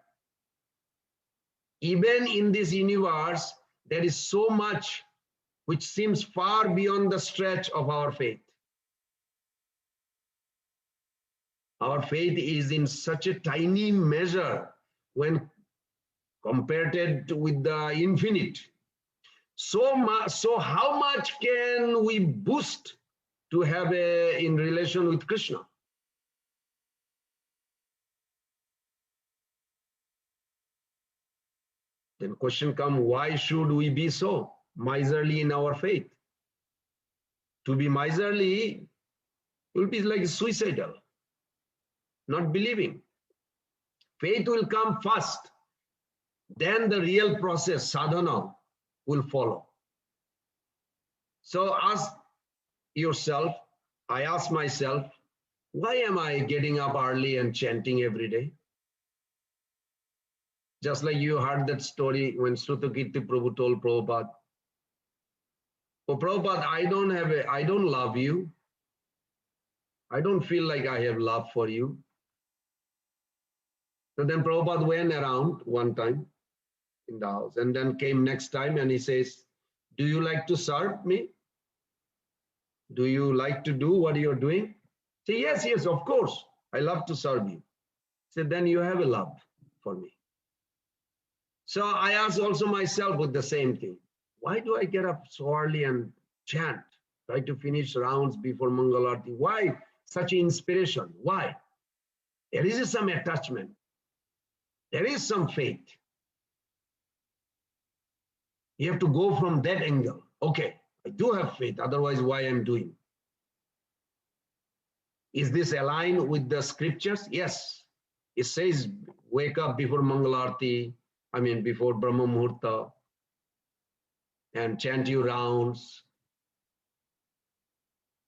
Even in this universe, there is so much which seems far beyond the stretch of our faith. Our faith is in such a tiny measure when compared with the infinite. So how much can we boost to have in relation with Krishna? Then question comes, why should we be so miserly in our faith? To be miserly will be like suicidal, not believing. Faith will come first, then the real process, sadhana, will follow. So ask yourself, I ask myself, why am I getting up early and chanting every day? Just like you heard that story when Srutakirti Prabhu told Prabhupada, oh Prabhupada, I don't love you. I don't feel like I have love for you. So then Prabhupada went around one time in the house and then came next time and he says, do you like to serve me? Do you like to do what you're doing? Say, yes, yes, of course. I love to serve you. Say, then you have a love for me. So I ask also myself with the same thing. Why do I get up so early and chant? Try to finish rounds before Mangalarti. Why such inspiration? Why? There is some attachment. There is some faith. You have to go from that angle. Okay, I do have faith, otherwise why I'm doing? Is this aligned with the scriptures? Yes. It says, wake up before Mangalarti, before Brahma Muhurta, and chant your rounds.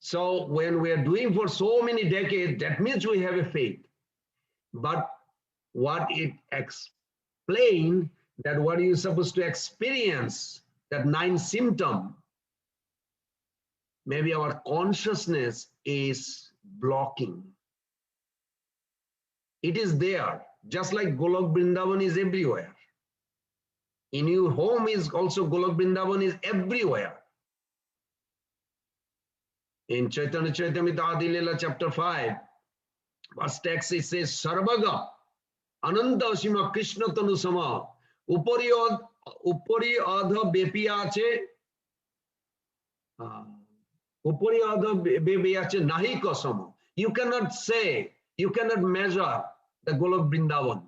So when we are doing for so many decades, that means we have a faith. But what it explained, that what you're supposed to experience, that 9 symptom, maybe our consciousness is blocking. It is there, just like Golok Vrindavan is everywhere. In your home is also Golok Vrindavan is everywhere. In Caitanya Charitamrta Adi Lila chapter 5, verse text it says, Sarvaga Ananta Asima Krishna Tanu Sama Upari Adha Bepiache Upari Adha Bepiache Nahi Kosama. You cannot say, you cannot measure the Golok Vrindavan.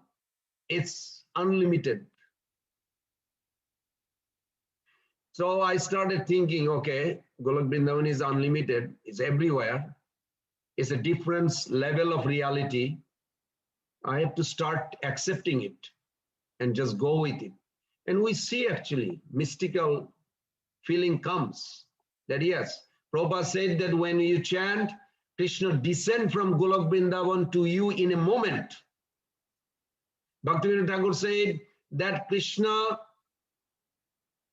It's unlimited. So I started thinking, okay, Golok Vrindavan is unlimited, it's everywhere. It's a different level of reality. I have to start accepting it and just go with it. And we see actually mystical feeling comes that yes, Prabhupada said that when you chant, Krishna descend from Golok Vrindavan to you in a moment. Bhaktivinoda Thakur said that Krishna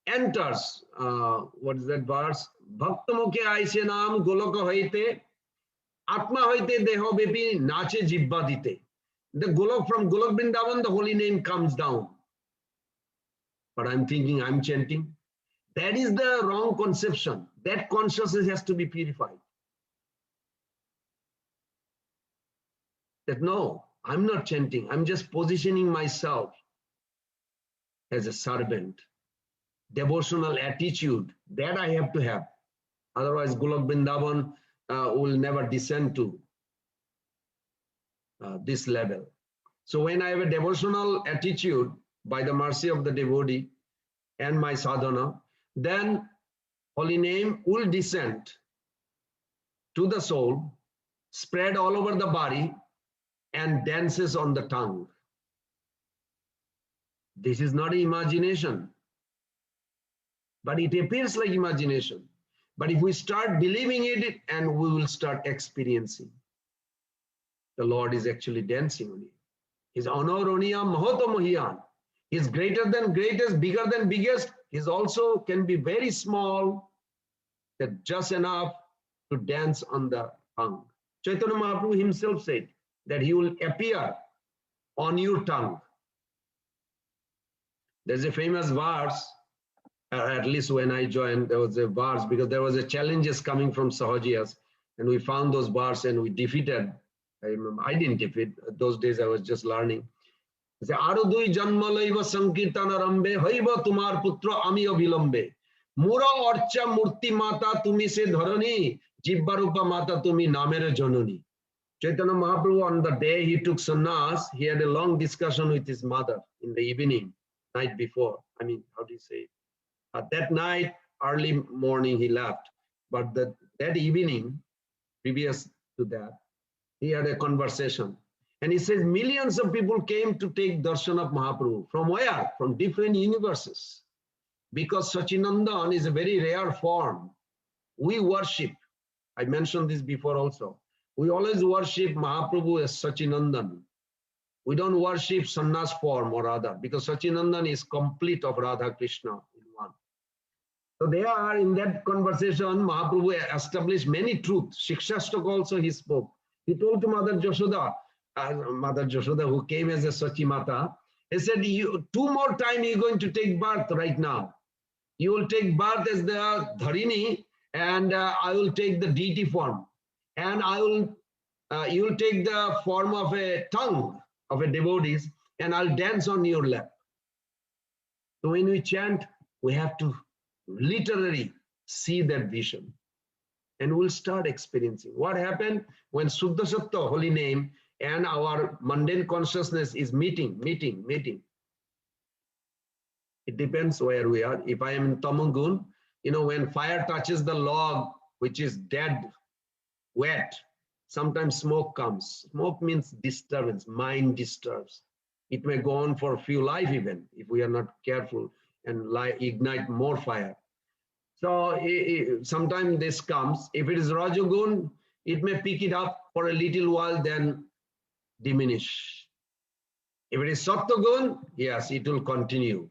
enters, what is that verse? Bhaktamukhe aise naam Goloka hoite, Atma hoite deho bepi nache jibba dite. The Golok, from Golok Vrindavan, the holy name comes down. But I'm thinking, I'm chanting. That is the wrong conception. That consciousness has to be purified. That no, I'm not chanting. I'm just positioning myself as a servant. Devotional attitude, that I have to have. Otherwise, Golok Vrindavan will never descend to this level. So when I have a devotional attitude by the mercy of the devotee and my sadhana, then holy name will descend to the soul, spread all over the body, and dances on the tongue. This is not imagination, but it appears like imagination. But if we start believing it, and we will start experiencing, the Lord is actually dancing on it. He's Honoroniya Mahoto Mohiyan. He's greater than greatest, bigger than biggest. He's also can be very small, that just enough to dance on the tongue. Chaitanya Mahaprabhu himself said that he will appear on your tongue. There's a famous verse, at least when I joined, there was a verse, because there was a challenges coming from Sahajiyas, and we found those bars and we defeated. I remember, I didn't defeat, those days I was just learning. Say, Arudui Janmalaiva Sankirtana Rambe, Haiva Tumar Putra Ami Avilambe, Mura Orcha Murti Mata Tumi Se Dharani, Jibbarupa Mata Tumi Namere Janani. Chaitanya Mahaprabhu, on the day he took sannyas, he had a long discussion with his mother in the evening, night before. I mean, how do you say it? That night, early morning, he left. But that evening, previous to that, he had a conversation. And he says millions of people came to take darshan of Mahaprabhu. From where? From different universes. Because Sachinandan is a very rare form. We worship. I mentioned this before also. We always worship Mahaprabhu as Sachinandan. We don't worship sannyas form or other, because Sachinandan is complete of Radha Krishna in one. So they are in that conversation, Mahaprabhu established many truths. Shikshastak also he spoke. He told to Mother Jashoda, who came as a Sachi Mata, he said, two more times you're going to take birth right now. You will take birth as the Dharini, and I will take the deity form. And you will take the form of a tongue of a devotees, and I'll dance on your lap. So when we chant, we have to literally see that vision. And we'll start experiencing. What happened when Suddha Sattva, holy name, and our mundane consciousness is meeting. It depends where we are. If I am in Tamangun, when fire touches the log, which is dead, wet, sometimes smoke comes. Smoke means disturbance, mind disturbs. It may go on for a few lives even, if we are not careful and ignite more fire. So sometimes this comes. If it is Rajagun, it may pick it up for a little while, then diminish. If it is Sattvagun, yes, it will continue.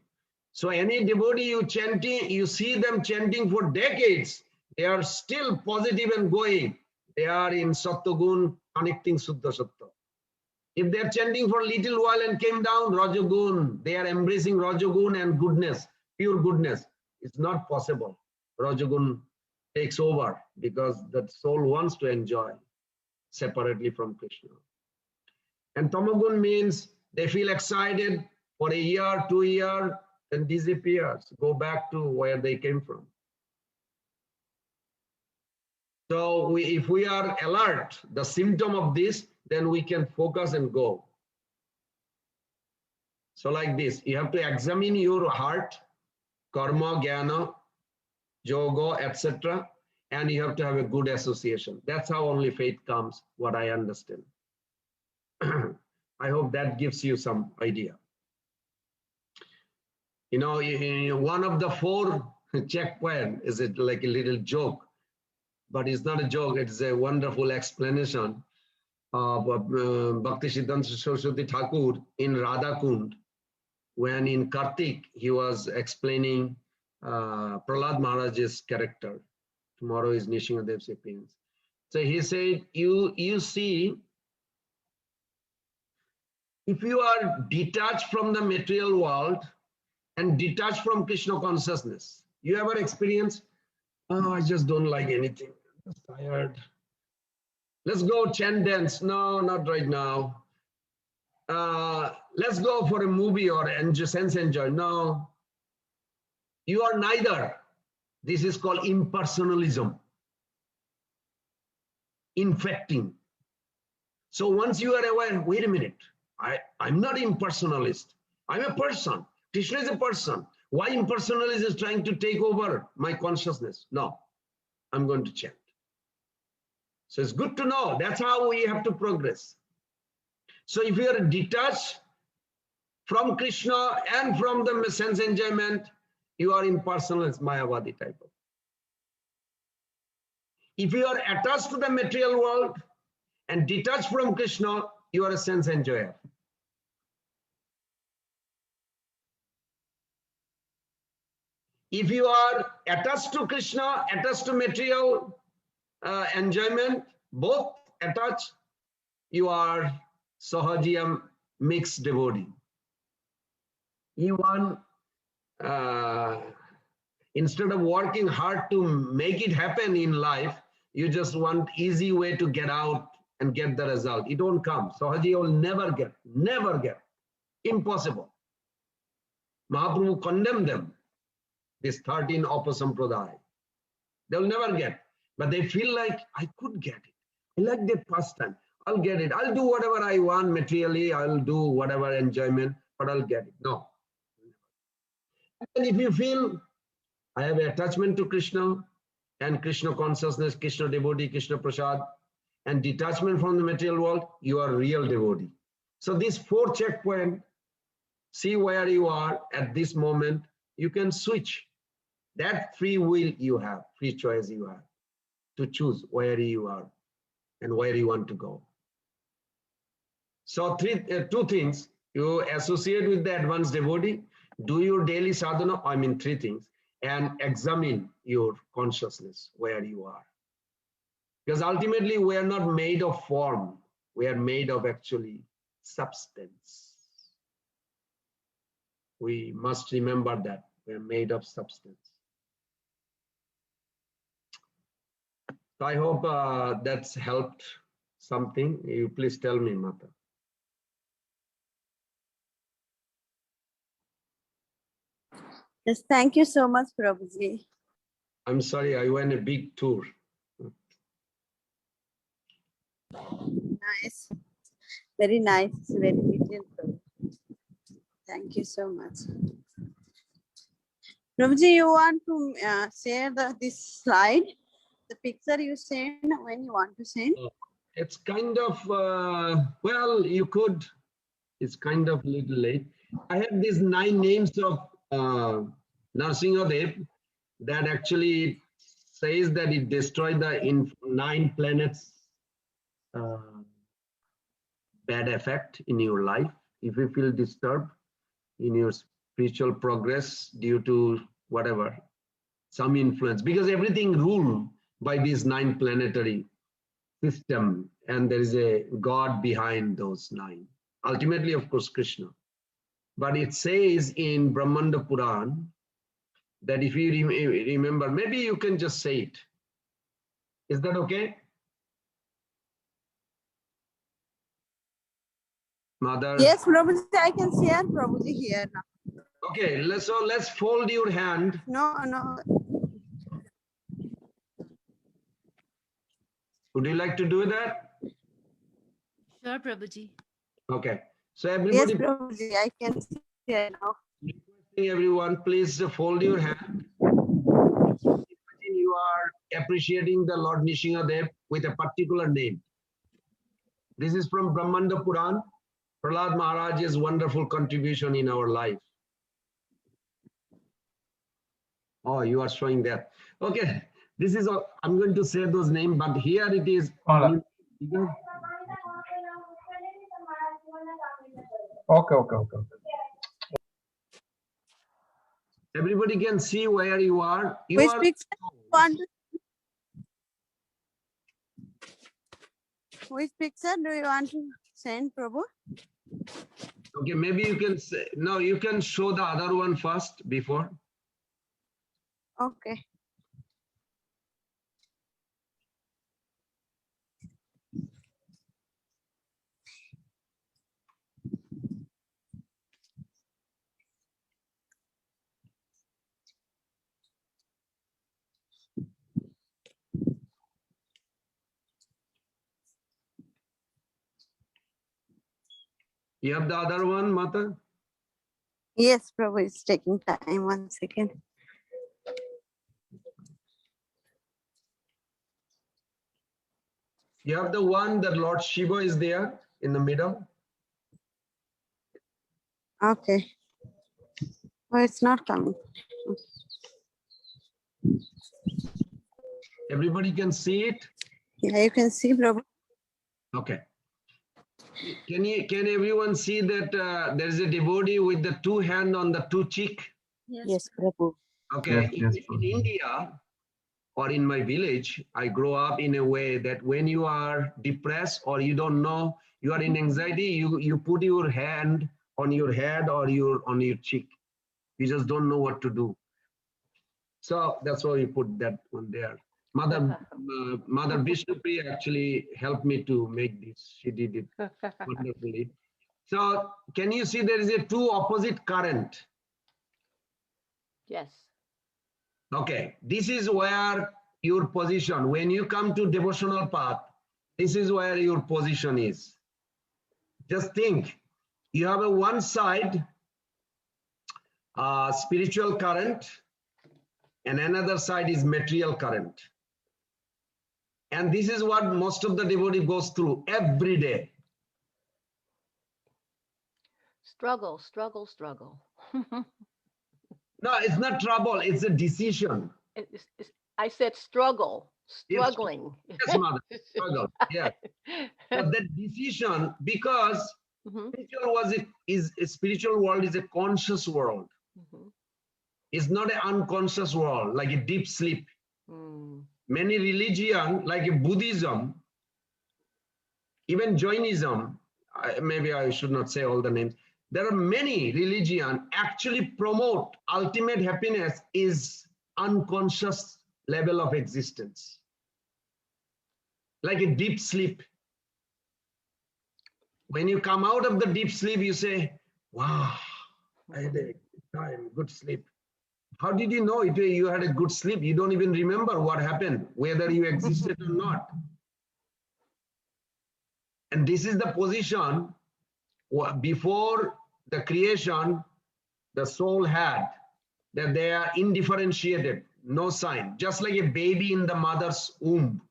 So any devotee you chanting, you see them chanting for decades, they are still positive and going. They are in Sattvagun, connecting Suddha Sattva. If they are chanting for a little while and came down, Rajagun, they are embracing Rajagun and goodness, pure goodness. It's not possible. Rajagun takes over because the soul wants to enjoy separately from Krishna. And Tamagun means they feel excited for a year, 2 years, then disappears, go back to where they came from. So if we are alert, the symptom of this, then we can focus and go. So like this, you have to examine your heart, karma, jnana, yoga, etc. And you have to have a good association. That's how only faith comes, what I understand. I hope that gives you some idea. You know, one of the 4 checkpoints is it like a little joke, but it's not a joke. It's a wonderful explanation of Bhakti Siddhanta Saraswati Thakur in Radha Kund, when in Kartik he was explaining Prahlad Maharaj's character. Tomorrow is Nishingadev's appearance. So he said, you see, if you are detached from the material world and detached from Krishna consciousness, you ever experience, oh, I just don't like anything, I'm just tired. Let's go chant dance. No, not right now. Let's go for a movie or sense enjoy. No, you are neither. This is called impersonalism, infecting. So once you are aware, wait a minute, I'm not impersonalist. I'm a person. Krishna is a person. Why impersonalist is trying to take over my consciousness? No, I'm going to chant. So it's good to know. That's how we have to progress. So if you are detached from Krishna and from the sense enjoyment, you are impersonalist, Mayavadi type of. If you are attached to the material world and detached from Krishna, you are a sense enjoyer. If you are attached to Krishna, attached to material enjoyment, both attached, you are Sahajiyam, mixed devotee. Even instead of working hard to make it happen in life, you just want easy way to get out and get the result. It won't come. Sahajiya will never get, impossible. Mahaprabhu condemned them, this 13 Upasampradaya. They'll never get, but they feel like I could get it. I like that pastime. I'll get it. I'll do whatever I want materially. I'll do whatever enjoyment, but I'll get it. No. And if you feel I have attachment to Krishna and Krishna consciousness, Krishna devotee, Krishna prasad, and detachment from the material world, you are real devotee. So these 4 checkpoints, see where you are at this moment. You can switch. That free will you have, free choice you have to choose where you are and where you want to go. So 2 things, you associate with the advanced devotee, do your daily sadhana, 3 things, and examine your consciousness where you are. Because ultimately we are not made of form, we are made of actually substance. We must remember that we are made of substance. So I hope that's helped something. You please tell me, Mata. Yes, thank you so much, Prabhuji. I'm sorry, I went a big tour. Nice. Very nice. Very detailed. Thank you so much. Prabhuji, you want to share this slide? The picture you send when you want to send? It's kind of, well, you could. It's kind of little late. I have these 9 names of Narsingadev that actually says that it destroyed the 9 planets bad effect in your life. if you feel disturbed in your spiritual progress due to whatever, some influence, because everything ruled by this 9 planetary system, and there is a God behind those 9. Ultimately, of course, Krishna. But it says in Brahmanda Puran that if you remember, maybe you can just say it. Is that okay? Mother? Yes, Prabhuji, I can share Prabhuji here now. Okay, let's fold your hand. No. Would you like to do that? Sure, Prabhuji. Okay. So Yes, everybody, Prabhuji, I can share now. everyone, please fold your hand. Imagine you are appreciating the Lord Nishingadev with a particular name. This is from Brahmanda Puran, Prahlad Maharaj's wonderful contribution in our life. Oh, you are showing that. Okay, this is, I'm going to say those names, but here it is. Okay. Everybody can see where you are. Which picture do you want to? Which picture do you want to send, Prabhu? Okay, maybe you can say, no, you can show the other one first before. Okay. You have the other one, Mata? Yes, Prabhu, it's taking time. 1 second. You have the one that Lord Shiva is there in the middle? Okay. Oh, it's not coming. Everybody can see it? Yeah, you can see, Prabhu. Okay. Can everyone see that there is a devotee with the 2 hands on the 2 cheek? Yes, Prabhu. Okay. Yes, In India or in my village, I grow up in a way that when you are depressed or you don't know, you are in anxiety, you put your hand on your head or on your cheek. You just don't know what to do. So that's why we put that one there. Mother Vishnupriya actually helped me to make this. She did it wonderfully. So can you see there is a 2 opposite current? Yes. Okay, this is where your position, when you come to devotional path, this is where your position is. Just think, you have a one side spiritual current and another side is material current. And this is what most of the devotee goes through every day. Struggle. No, it's not trouble, it's a decision. I said struggling. Yes, mother, struggle, yeah. But that decision, because spiritual world is a conscious world. It's not an unconscious world, like a deep sleep. Many religion, like a Buddhism, even Jainism, maybe I should not say all the names. There are many religion actually promote ultimate happiness is unconscious level of existence. Like a deep sleep. When you come out of the deep sleep, you say, wow, I had a good time, good sleep. How did you know you had a good sleep? You don't even remember what happened, whether you existed or not. And this is the position before the creation, the soul had, that they are indifferentiated, no sign, just like a baby in the mother's womb.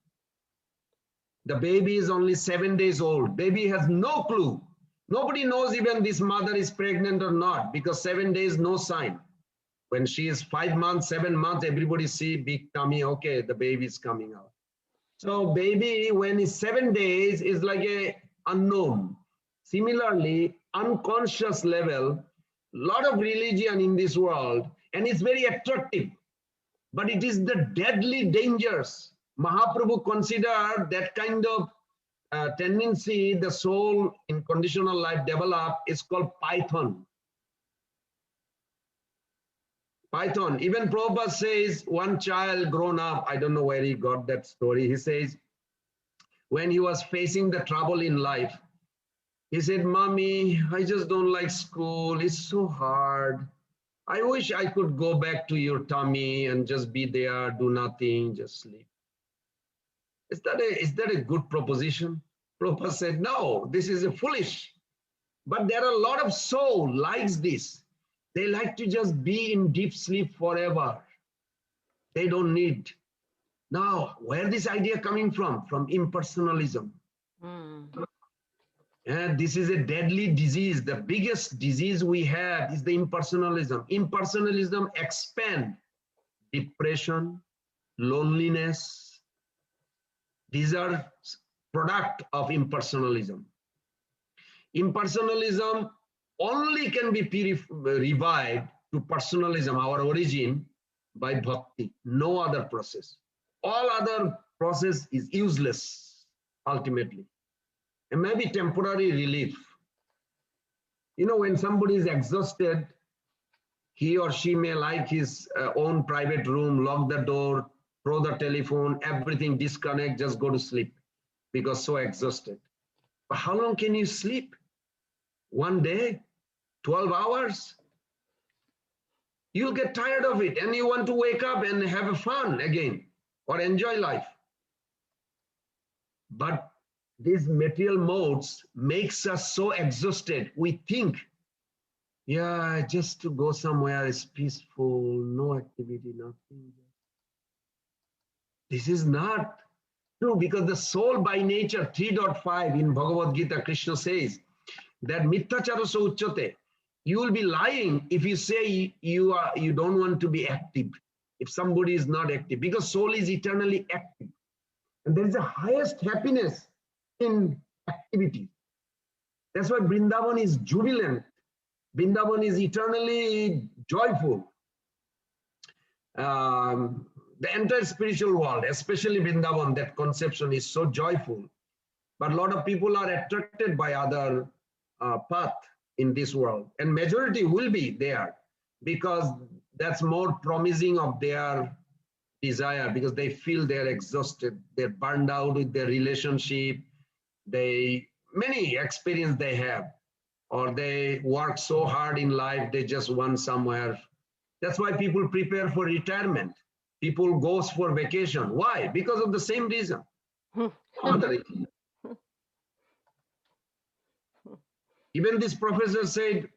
The baby is only 7 days old. Baby has no clue. Nobody knows even this mother is pregnant or not, because 7 days, no sign. When she is 5 months, 7 months, everybody see big tummy, okay, the baby is coming out. So baby, when it's 7 days, is like a unknown. Similarly, unconscious level, lot of religion in this world, and it's very attractive, but it is the deadly dangers. Mahaprabhu considered that kind of tendency the soul in conditional life develop is called python. Python. Even Prabhupada says one child grown up, I don't know where he got that story. He says when he was facing the trouble in life, he said, "Mommy, I just don't like school. It's so hard. I wish I could go back to your tummy and just be there, do nothing, just sleep." Is that a good proposition? Prabhupada said, no, this is a foolish. But there are a lot of soul likes this. They like to just be in deep sleep forever. They don't need. Now, where this idea coming from? From impersonalism. And this is a deadly disease. The biggest disease we have is the impersonalism. Impersonalism expand depression, loneliness. These are product of impersonalism. Impersonalism only can be revived to personalism, our origin, by bhakti. No other process. All other process is useless ultimately. And maybe temporary relief. You know, when somebody is exhausted, he or she may like his own private room, lock the door, throw the telephone, everything, disconnect, just go to sleep because so exhausted. But how long can you sleep? One day, 12 hours? You'll get tired of it and you want to wake up and have fun again or enjoy life. But these material modes makes us so exhausted. We think, yeah, just to go somewhere is peaceful, no activity, nothing. This is not true because the soul by nature, 3.5 in Bhagavad Gita, Krishna says that mithyacharosa uchyate. You will be lying if you say you don't want to be active. If somebody is not active, because soul is eternally active. And there is the highest happiness in activity. That's why Vrindavan is jubilant. Vrindavan is eternally joyful. The entire spiritual world, especially Vrindavan, that conception is so joyful. But a lot of people are attracted by other path in this world. And majority will be there because that's more promising of their desire, because they feel they're exhausted, they're burned out with their relationship, many experience they have, or they work so hard in life, they just want somewhere. That's why people prepare for retirement. People goes for vacation. Why? Because of the same reason. Even this professor said,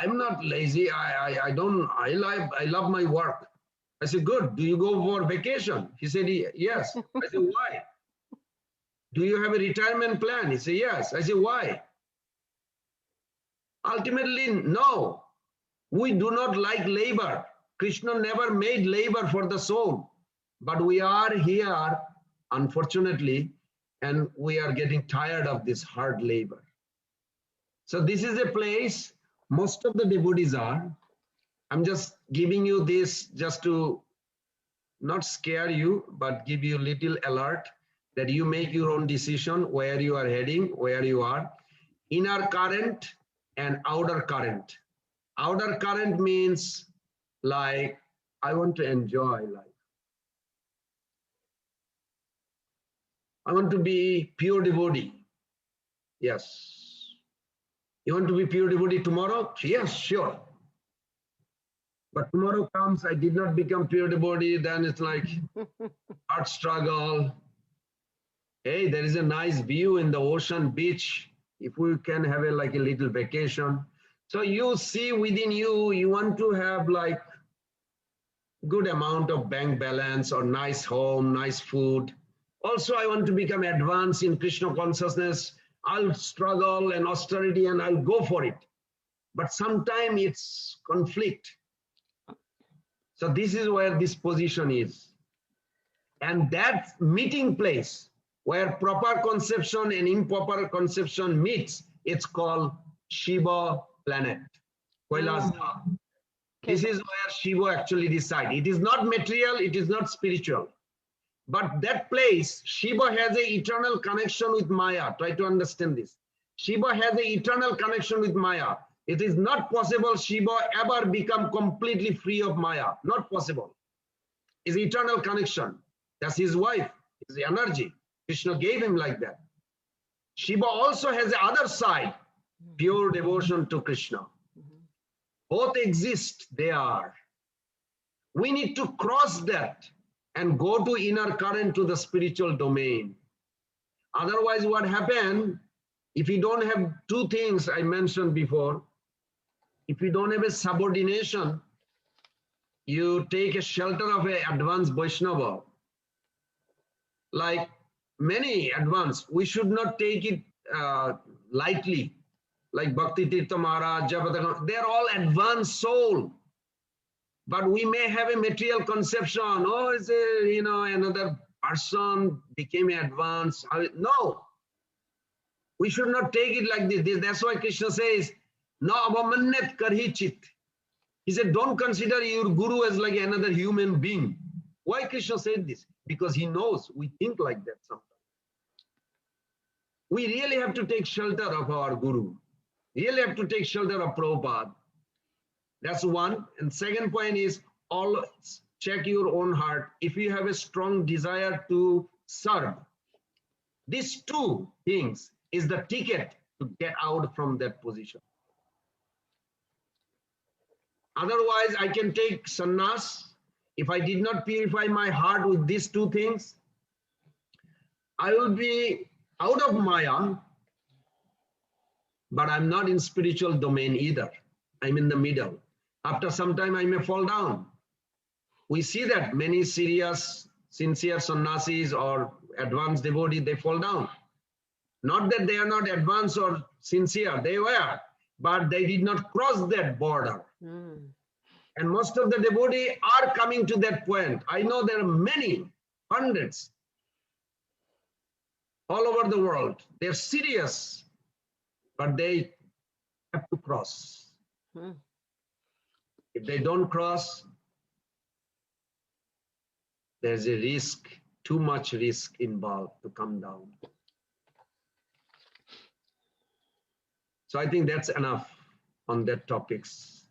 I'm not lazy. I love my work. I said, good. Do you go for vacation? He said, yes. I said, why? Do you have a retirement plan? He said, yes. I said, why? Ultimately, no. We do not like labor. Krishna never made labor for the soul. But we are here, unfortunately, and we are getting tired of this hard labor. So this is a place most of the devotees are. I'm just giving you this just to not scare you, but give you a little alert that you make your own decision where you are heading, where you are. Inner current and outer current. Outer current means like, I want to enjoy life. I want to be pure devotee. Yes. You want to be pure devotee tomorrow? Yes, sure. But tomorrow comes, I did not become pure devotee, then it's like heart struggle. Hey, there is a nice view in the ocean beach. If we can have a little vacation. So you see within you, you want to have like good amount of bank balance or nice home, nice food. Also, I want to become advanced in Krishna consciousness. I'll struggle and austerity and I'll go for it. But sometimes it's conflict. So this is where this position is. And that meeting place where proper conception and improper conception meets, it's called Shiva planet, Kailas Dham. This is where Shiva actually resides. It is not material, it is not spiritual. But that place, Shiva has an eternal connection with Maya. Try to understand this. Shiva has an eternal connection with Maya. It is not possible Shiva ever become completely free of Maya. Not possible. It's eternal connection. That's his wife, his energy. Krishna gave him like that. Shiva also has the other side, pure devotion to Krishna. Both exist there. We need to cross that and go to inner current, to the spiritual domain. Otherwise, what happens, if you don't have two things I mentioned before, if you don't have a subordination, you take a shelter of an advanced Vaishnava, like many advanced, we should not take it lightly, like Bhakti Tirtha Maharaj, Japadaka, they're all advanced soul. But we may have a material conception, oh, it's a, another person became advanced. No, we should not take it like this. That's why Krishna says, no avamanyat karhi chit. He said, don't consider your guru as like another human being. Why Krishna said this? Because he knows we think like that sometimes. We really have to take shelter of our guru. Really have to take shelter of Prabhupada. That's one. And second point is, always check your own heart. If you have a strong desire to serve, these two things is the ticket to get out from that position. Otherwise, I can take sannyas. If I did not purify my heart with these two things, I will be out of Maya, but I'm not in spiritual domain either. I'm in the middle. After some time, I may fall down. We see that many serious, sincere sannyasis or advanced devotees, they fall down. Not that they are not advanced or sincere, they were, but they did not cross that border. And most of the devotees are coming to that point. I know there are many, hundreds, all over the world. They're serious, but they have to cross. If they don't cross, there's a risk, too much risk involved to come down. So I think that's enough on that topics.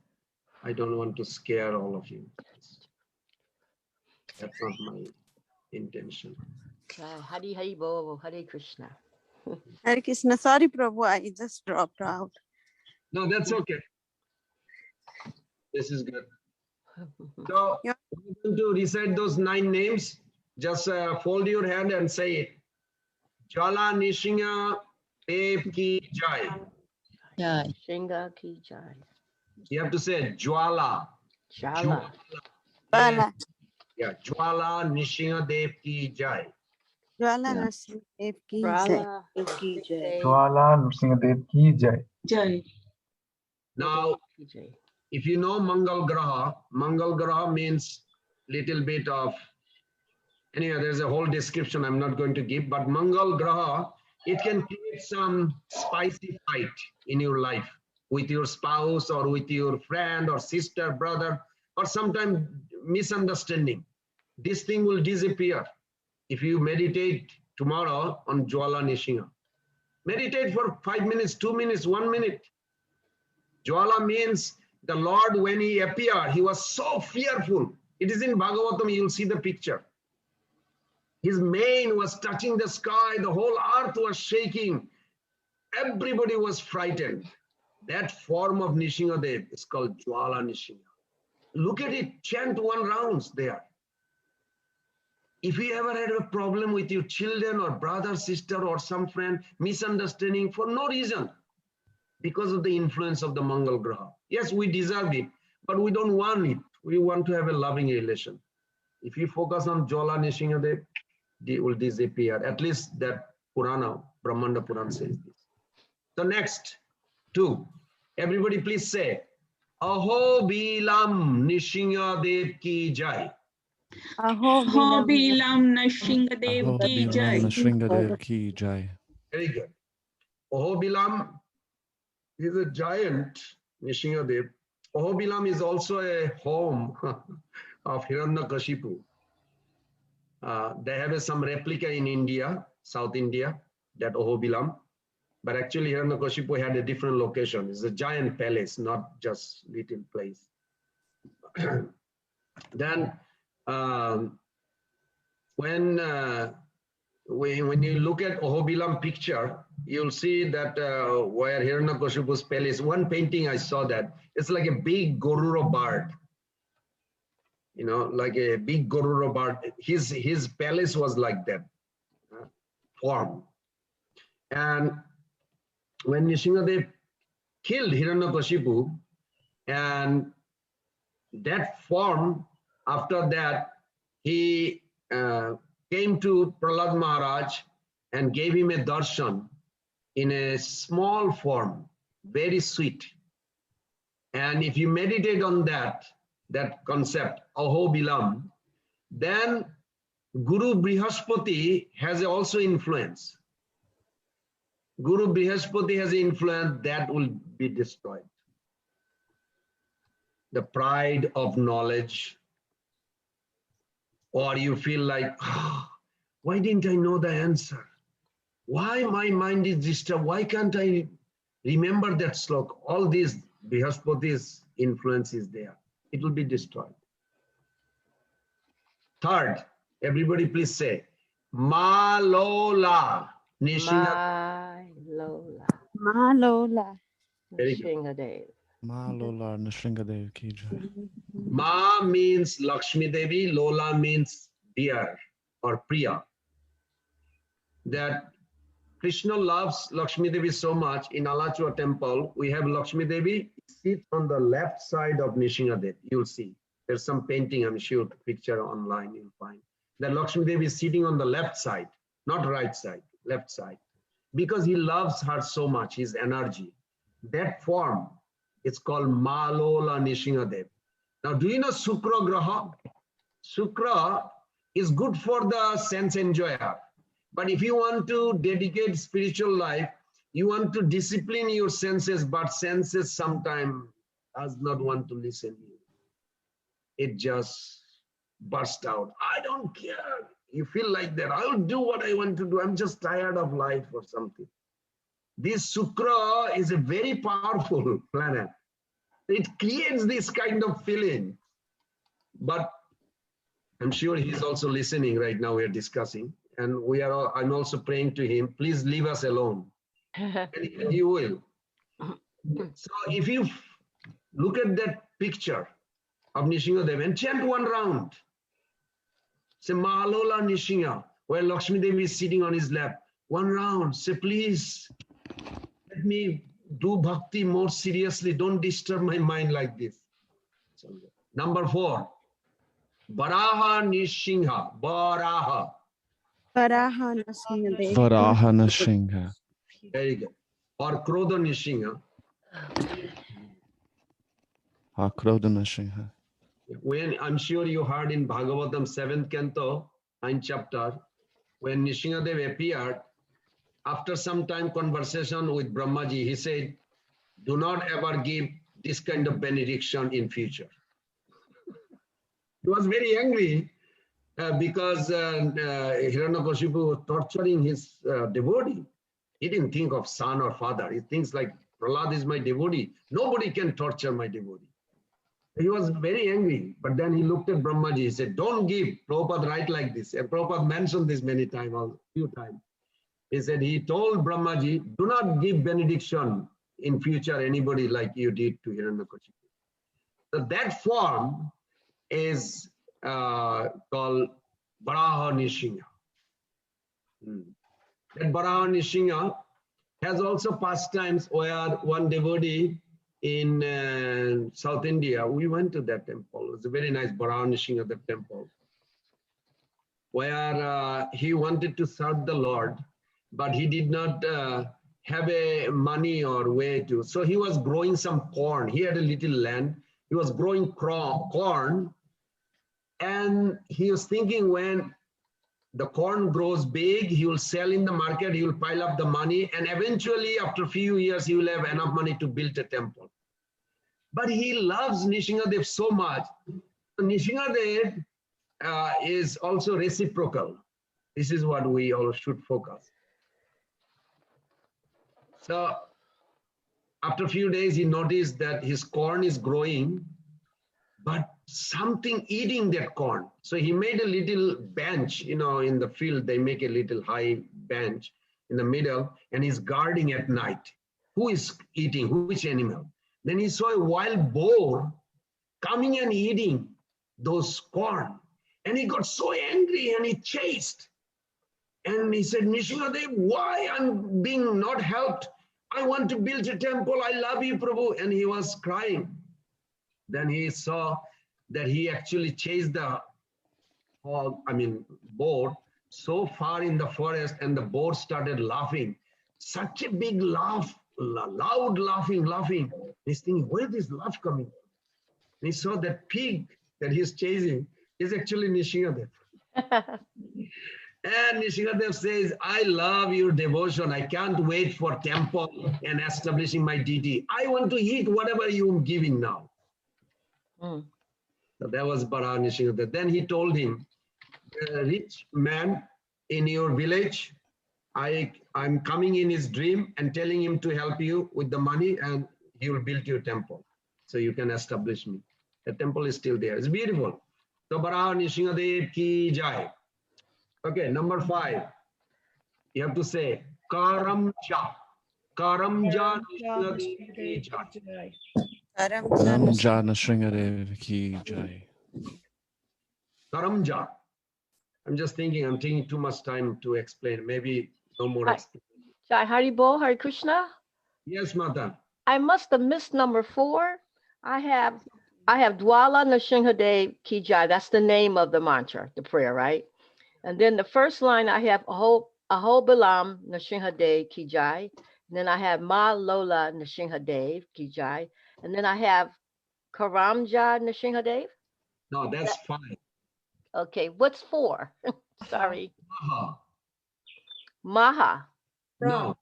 I don't want to scare all of you. That's not my intention. Hari Hari Bol, Hare Krishna. Hare Krishna. Sorry, Prabhu, I just dropped out. No, that's okay. This is good. So, Yeah. I'm going to recite those 9 names. Just fold your hand and say it. Jala Nishinga Dev Ki Jai. Jai. Shinga Ki Jai. You have to say Jwala. Jala. Jwala. Yeah, Jwala Nishinga Dev Ki Jai. Jwala Yeah. Nrsimha Dev ki jai. Prala. Ki jai. Jwala Nrsimhadev ki jai. Jai. Now, Ki Jai. if you know Mangal Graha means little bit of, anyway, there's a whole description I'm not going to give, but Mangal Graha, it can create some spicy fight in your life with your spouse or with your friend or sister, brother, or sometimes misunderstanding. This thing will disappear if you meditate tomorrow on Jwala Nishinga. Meditate for 5 minutes, 2 minutes, 1 minute. Jwala means the Lord, when he appeared, he was so fearful. It is in Bhagavatam, you'll see the picture. His mane was touching the sky, the whole earth was shaking. Everybody was frightened. That form of Nishingadev is called Jwala Nishinga. Look at it, chant 1 rounds there. If you ever had a problem with your children or brother, sister, or some friend, misunderstanding for no reason, because of the influence of the Mangal Graha. Yes, we deserve it, but we don't want it. We want to have a loving relation. If you focus on Jwala Nishingadev, it will disappear. At least that Purana, Brahmanda Purana says this. The next 2, everybody please say, Aho Bilam Nishingadev ki jai. Aho Bilam Nrsimhadev ki jai. Shringadev ki jai. Very good. Aho Bilam He's a giant, Nishingadev. Ahobilam is also a home of Hiranyakashipu. They have some replica in India, South India, that Ahobilam. But actually Hiranyakashipu had a different location. It's a giant palace, not just little place. Then when you look at Ahobilam picture, you'll see that where Hiranyakashipu's palace, one painting I saw that, it's like a big Gorura bird. You know, like a big Gorura bird. His palace was like that form. And when Nishingadev killed Hiranyakashipu, and that form, after that, he came to Prahlad Maharaj and gave him a darshan in a small form, very sweet. And if you meditate on that concept, Ahobilam, then Guru Brihaspati has also influence. Guru Brihaspati has influence that will be destroyed. The pride of knowledge, or you feel like, oh, why didn't I know the answer? Why my mind is disturbed? Why can't I remember that slok? All these Brihaspati's influence is there. It will be destroyed. Third, everybody please say, Malola. Malola. Malola. Very good. Nishingadev. Malola Nrsingadev ki jai. Ma means Lakshmi Devi, Lola means dear or Priya. That Krishna loves Lakshmi Devi so much. In Alachua temple, we have Lakshmi Devi sit on the left side of Nishingadev. You'll see. There's some painting, I'm sure, picture online you'll find. That Lakshmi Devi is sitting on the left side, not right side, left side. Because he loves her so much, his energy. That form, it's called Malola Nishingadev. Now, do you know Sukra Graha? Sukra is good for the sense enjoyer. But if you want to dedicate spiritual life, you want to discipline your senses, but senses sometimes does not want to listen to you. It just bursts out. I don't care. You feel like that. I'll do what I want to do. I'm just tired of life or something. This Sukra is a very powerful planet. It creates this kind of feeling. But I'm sure he's also listening right now. We're discussing. And I'm also praying to him, please leave us alone. And he will. So if you look at that picture of Nishingadev and chant one round, say Mahalola Nishinga, where Lakshmi Devi is sitting on his lap. One round, say please, let me do bhakti more seriously. Don't disturb my mind like this. Number 4, Varaha Nishinga, Varaha. Varaha Nrsingadev. Varaha Nrsinga. Very good. Or Krodha Nishinga. Krodha Nrsinga. When I'm sure you heard in Bhagavatam 7th canto, 9th chapter, when Nishingadev appeared, after some time conversation with Brahmaji, he said, do not ever give this kind of benediction in future. He was very angry because Hiranyakashipu was torturing his devotee. He didn't think of son or father. He thinks like, Prahlad is my devotee. Nobody can torture my devotee. He was very angry, but then he looked at Brahmaji. He said, don't give. Prabhupada write like this. And Prabhupada mentioned this many times, a few times. He said, he told Brahmaji, do not give benediction in future anybody like you did to Hiranyakashipu. So that form is called Varaha Nishinga. That Varaha Nishinga has also pastimes where one devotee in South India, we went to that temple. It's a very nice Varaha Nishinga, the temple, where he wanted to serve the Lord, but he did not have a money or way to. So he was growing some corn. He had a little land. He was growing corn. And he was thinking, when The corn grows big, he will sell in the market, he will pile up the money, and eventually after a few years, he will have enough money to build a temple. But he loves Nishingadev so much. Nishingadev is also reciprocal. This is what we all should focus. So after a few days, he noticed that his corn is growing, but something eating that corn. So he made a little bench, in the field, they make a little high bench in the middle, and he's guarding at night. Who is eating? Which animal? Then he saw a wild boar coming and eating those corn. And he got so angry and he chased. And he said, Nishingadev, why I'm being not helped? I want to build a temple. I love you, Prabhu. And he was crying. Then he saw that he actually chased the boar so far in the forest, and the boar started laughing. Such a big laugh, loud laughing. He's thinking, where is this laugh coming from? And he saw that pig that he's chasing is actually Nishingadev. And Nishingadev says, I love your devotion. I can't wait for temple and establishing my deity. I want to eat whatever you're giving now. So that was Baraha Nishingadev. Then he told him, a rich man in your village, I'm coming in his dream and telling him to help you with the money, and he will build your temple so you can establish me. The temple is still there. It's beautiful. So Baraha Nishingadev ki jai. Okay, number 5. You have to say Caitanya. Caitanya Nishingadev ki jai. Caitanya Nishingadev ki jai. Caitanya. I'm taking too much time to explain. Maybe no more explanation. Jai Haribo, Hare Krishna. Yes, Mata. I must have missed number 4. I have Dwala Nishingadev ki jai. That's the name of the mantra, the prayer, right? And then the first line I have Aho Bilam Nishingadev ki jai. And then I have Ma Lola Nishingadev ki jai. And then I have Caitanya Nishingadev. No, that's 5. Okay, what's 4? Sorry. Maha. Maha. No.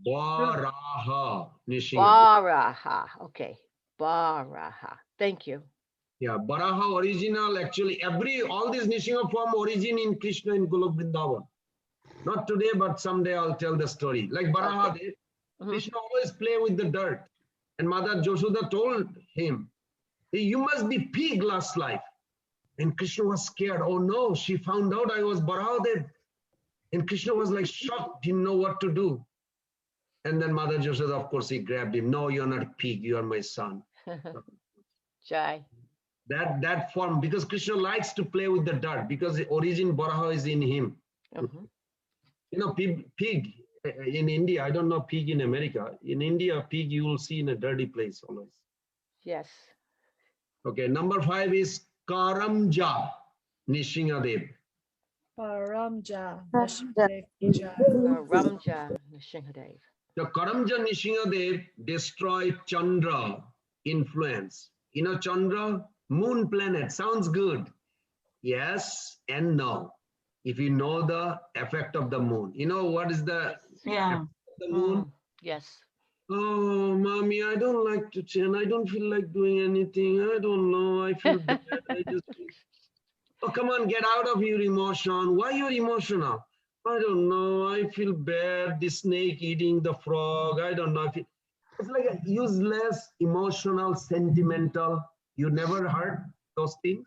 Baraha Nishingadev. Baraha. Okay. Baraha. Thank you. Yeah, Baraha original, actually all these Nishinga form origin in Krishna in Golok Vrindavan. Not today, but someday I'll tell the story. Like Baraha, okay. Krishna always play with the dirt. And Mother Joshoda told him, hey, you must be pig last life. And Krishna was scared. Oh no, she found out I was Baraha. And Krishna was like shocked, didn't know what to do. And then Mother Joshoda, of course, he grabbed him. No, you're not a pig, you are my son. Jai. That form, because Krishna likes to play with the dirt, because the origin Baraha is in him. Pig in India, I don't know pig in America. In India, pig you will see in a dirty place always. Yes. Okay, number 5 is Caitanya Nishingadev. Caitanya Nishingadev. The Caitanya Nishingadev destroyed Chandra influence. Chandra, moon planet, sounds good. Yes and no. If you know the effect of the moon. What is the effect of the moon? Yes. Oh, mommy, I don't like to chant. I don't feel like doing anything. I don't know. I feel bad. Oh, come on, get out of your emotion. Why you're emotional? I don't know. I feel bad. The snake eating the frog. I don't know. It's like a useless, emotional, sentimental. You never heard those things?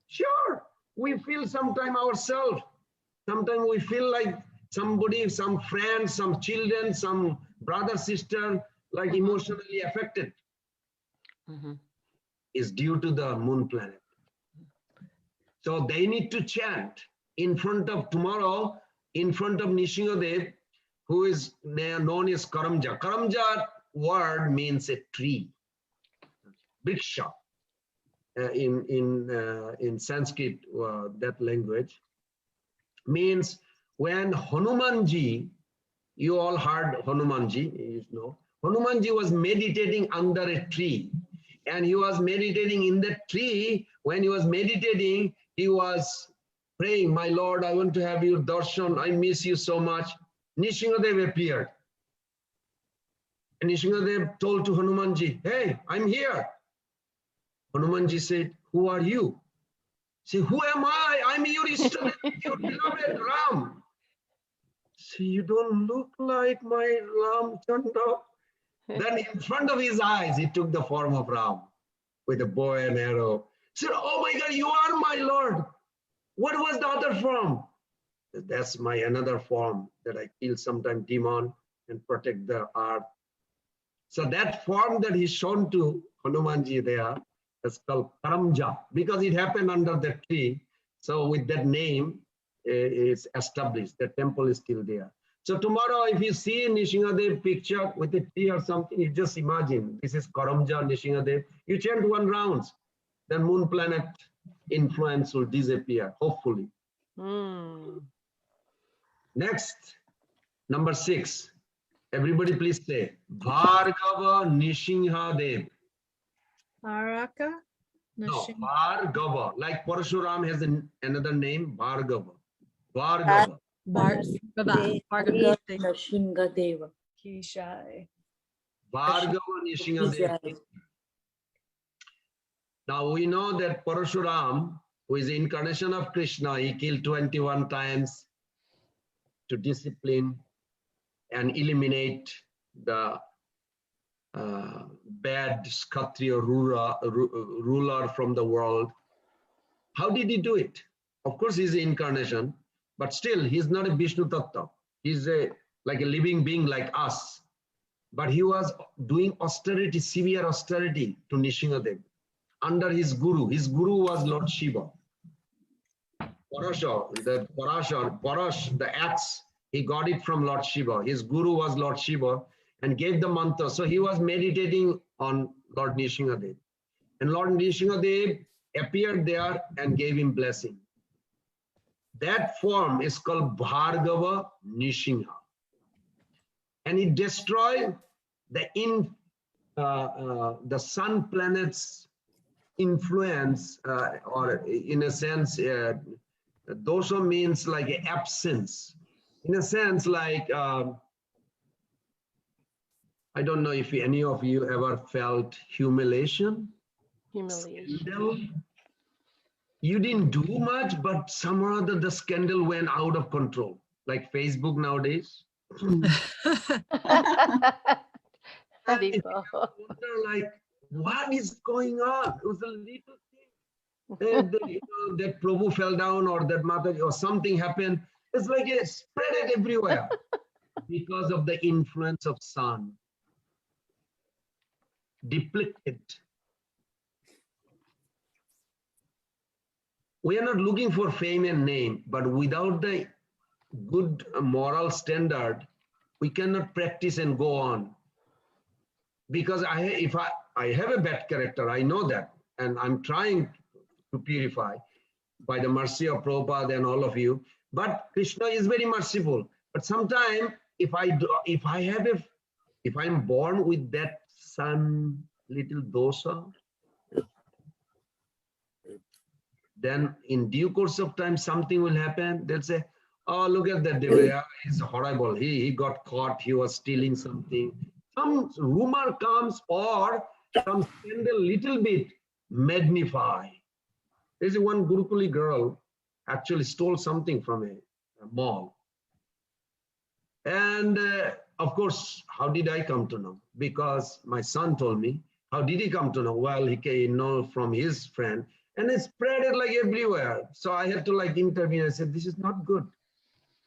Sure. We feel sometime ourselves. Sometimes we feel like somebody, some friend, some children, some brother, sister, like emotionally affected. Is due to the moon planet. So they need to chant in front of tomorrow, in front of Nishingadev, who is known as Caitanya. Caitanya word means a tree. Briksha. In Sanskrit, that language means when Hanumanji, you all heard Hanumanji, Hanumanji was meditating under a tree, and he was meditating in the tree. When he was meditating, he was praying, my Lord, I want to have your darshan. I miss you so much. Nishingadev appeared. And Nishingadev told to Hanumanji, hey, I'm here. Hanumanji said, who are you? Say, who am I? I'm your Ishta, your beloved Ram. See, you don't look like my Ramchandra. Then in front of his eyes, he took the form of Ram with a bow and arrow. Said, oh my God, you are my Lord. What was the other form? That's my another form that I kill sometime demon and protect the earth. So that form that he's shown to Hanumanji there is called Karamja because it happened under the tree. So with that name, it's established. The temple is still there. So tomorrow, if you see Nishingadev picture with a tree or something, you just imagine this is Karamja Nishingadev. You chant 1 round, then moon planet influence will disappear, hopefully. Next, number 6. Everybody please say, Bhargava Nishingadev. Baraka. No, Bhargava. Like Parashuram has another name, Bhargava. Bhargava. Bhargava Nishingadeva. Kishai. Bhargava Nishingadev. Now we know that Parashuram, who is the incarnation of Krishna, he killed 21 times to discipline and eliminate the bad Kshatriya ruler from the world. How did he do it? Of course, he's the incarnation, but still, he's not a Vishnu Tattva. He's like a living being like us. But he was doing austerity, severe austerity to Nishingadev under his guru. His guru was Lord Shiva. Parash, the axe, he got it from Lord Shiva. His guru was Lord Shiva and gave the mantra. So he was meditating on Lord Nishingadev. And Lord Nishingadev appeared there and gave him blessing. That form is called Bhargava Nishinga. And it destroyed the sun planet's influence, or in a sense, dosha means like an absence. In a sense, like, I don't know if any of you ever felt humiliation. Scandal. You didn't do much, but somehow or other the scandal went out of control, like Facebook nowadays. Like, what is going on? It was a little thing. That Prabhu fell down, or that mother, or something happened. It's like it spread it everywhere because of the influence of sun. Depleted. We are not looking for fame and name, but without the good moral standard, we cannot practice and go on. Because if I have a bad character, I know that, and I'm trying to purify by the mercy of Prabhupada and all of you. But Krishna is very merciful. But sometimes if I'm born with that some little dosa, then in due course of time, something will happen. They'll say, oh, look at that Devaya, he's horrible. He got caught, he was stealing something. Some rumor comes, or some scandal little bit magnify. There's one Gurukuli girl actually stole something from a mall. And of course, how did I come to know? Because my son told me. How did he come to know? Well, he came know from his friend, and it spread it like everywhere. So I had to like intervene. I said, this is not good.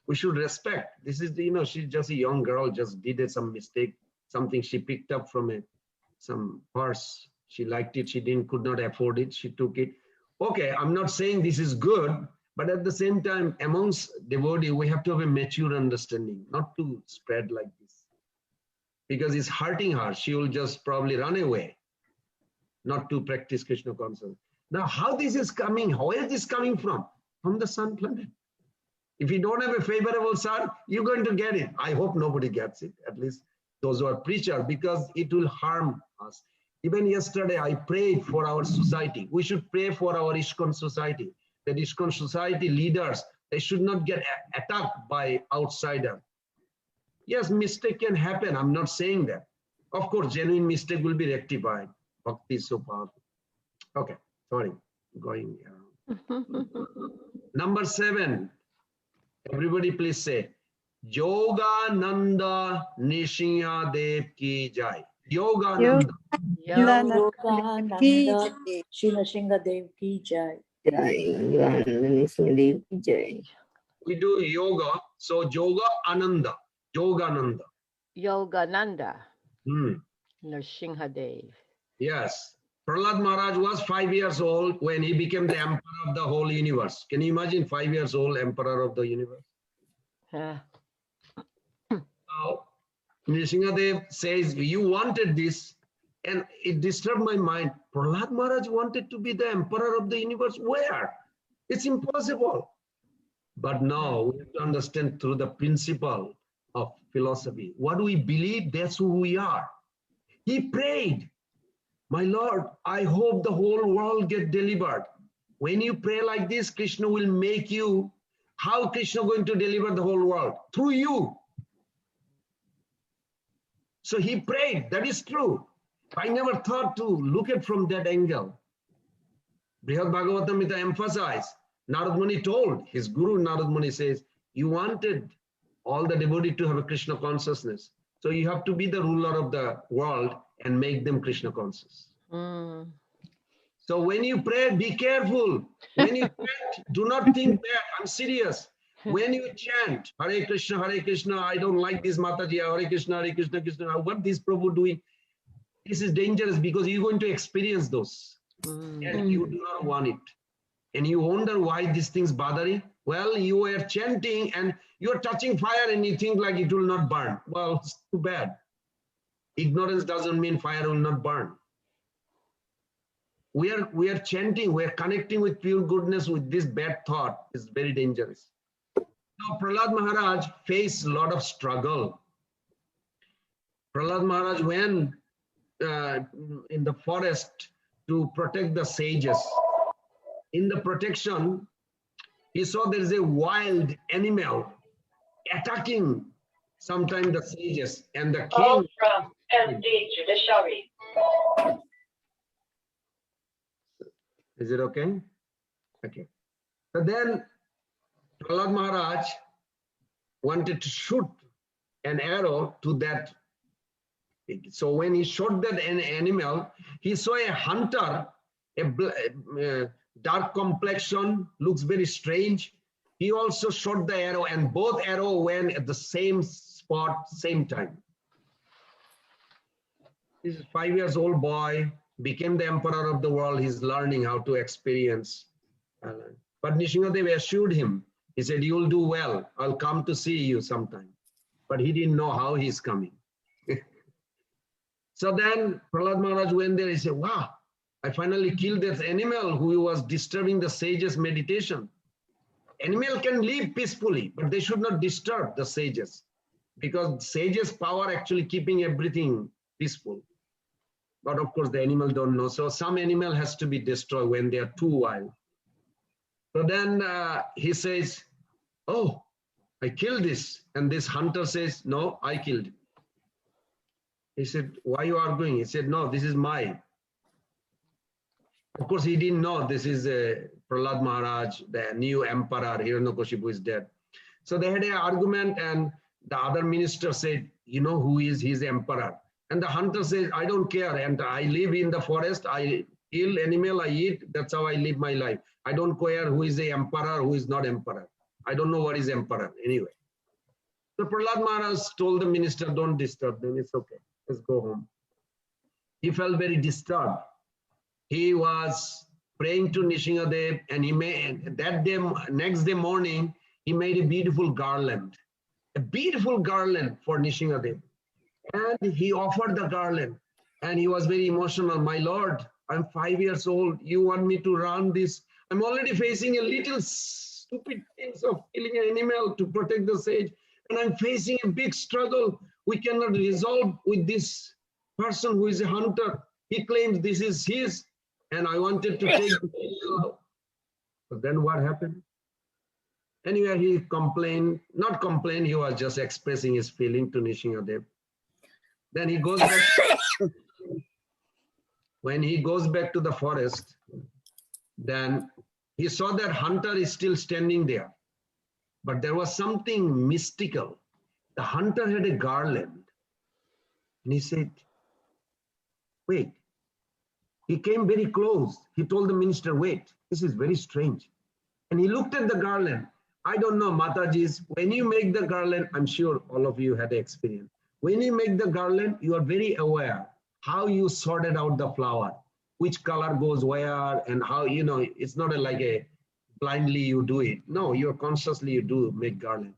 We should respect. This is, she's just a young girl, just did some mistake, something she picked up from some purse. She liked it. She could not afford it. She took it. Okay, I'm not saying this is good, but at the same time, amongst devotees, we have to have a mature understanding, not to spread like this. Because it's hurting her. She will just probably run away, not to practice Krishna consciousness. Now, how this is coming? Where is this coming from? From the sun planet. If you don't have a favorable sun, you're going to get it. I hope nobody gets it, at least those who are preachers, because it will harm us. Even yesterday, I prayed for our society. We should pray for our ISKCON society. that ISKCON society leaders, they should not get attacked by outsider. Yes, mistake can happen. I'm not saying that. Of course, genuine mistake will be rectified. Bhakti is so powerful. Okay, sorry, going around. Number 7. Everybody please say, Yogananda Nrsimha Dev ki jai. Yogananda. Yogananda Srila Dev ki jai. We do yoga, so Yoga Ananda. Yogananda. Yogananda. Nrsimha Dev. Yes. Prahlad Maharaj was 5 years old when he became the emperor of the whole universe. Can you imagine 5 years old emperor of the universe? Now, Nrsimha Dev says, you wanted this, and it disturbed my mind. Prahlad Maharaj wanted to be the emperor of the universe. Where? It's impossible. But now we have to understand through the principle of philosophy. What we believe, that's who we are. He prayed, my Lord, I hope the whole world get delivered. When you pray like this, Krishna will make you. How Krishna going to deliver the whole world? Through you. So he prayed, that is true. I never thought to look at from that angle. Brihad Bhagavatamrita emphasized, Narad Muni told his guru, Narad Muni says, you wanted all the devotees to have a Krishna consciousness. So you have to be the ruler of the world and make them Krishna conscious. So when you pray, be careful. When you chant, do not think that. I'm serious. When you chant, Hare Krishna, I don't like this Mataji, Hare Krishna, Krishna, what this Prabhu doing? This is dangerous because you're going to experience those. And you do not want it. And you wonder why these things bother you. Well, you are chanting and you're touching fire and you think like it will not burn. Well, it's too bad. Ignorance doesn't mean fire will not burn. We are chanting, we are connecting with pure goodness with this bad thought. It's very dangerous. Now, Prahlad Maharaj faced a lot of struggle. Prahlad Maharaj went in the forest to protect the sages. In the protection, he saw there is a wild animal attacking sometimes the sages and the king. From MD Judiciary. Is it okay? Okay. So then Prahlad Maharaj wanted to shoot an arrow to that. So when he shot that animal, he saw a hunter, a dark complexion, looks very strange. He also shot the arrow and both arrows went at the same spot, same time. This is 5 years old boy, became the emperor of the world. He's learning how to experience. But Nrsimha Dev assured him, he said, you'll do well. I'll come to see you sometime. But he didn't know how he's coming. So then Prahlad Maharaj went there. He said, wow, I finally killed that animal who was disturbing the sages' meditation. Animal can live peacefully, but they should not disturb the sages because sages' power actually keeping everything peaceful. But of course, the animal don't know. So some animal has to be destroyed when they are too wild. So then he says, oh, I killed this. And this hunter says, no, I killed it. He said, why are you arguing? He said, no, this is mine. Of course, he didn't know this is Prahlad Maharaj, the new emperor, Hiranyakashipu is dead. So they had an argument and the other minister said, you know who is his emperor? And the hunter says, I don't care. And I live in the forest. I kill animal, I eat. That's how I live my life. I don't care who is the emperor, who is not emperor. I don't know what is emperor anyway. So Prahlad Maharaj told the minister, don't disturb them. It's okay. Let's go home. He felt very disturbed. He was praying to Nrsimha Dev and he made that day, next day morning, he made a beautiful garland for Nrsimha Dev. And he offered the garland and he was very emotional. My Lord, I'm 5 years old. You want me to run this? I'm already facing a little stupid things of killing an animal to protect the sage. And I'm facing a big struggle. We cannot resolve with this person who is a hunter. He claims this is his. And I wanted to take the So then what happened? Anyway, he complained, not complained, he was just expressing his feeling to Nishingadev. Then he goes back. When he goes back to the forest, then he saw that hunter is still standing there. But there was something mystical. The hunter had a garland. And he said, wait. He came very close. He told the minister, wait, this is very strange. And he looked at the garland. I don't know, Mataji's, when you make the garland, I'm sure all of you had the experience. When you make the garland, you are very aware how you sorted out the flower, which color goes where, and how, you know, it's not like a blindly you do it. No, you're consciously you do make garland.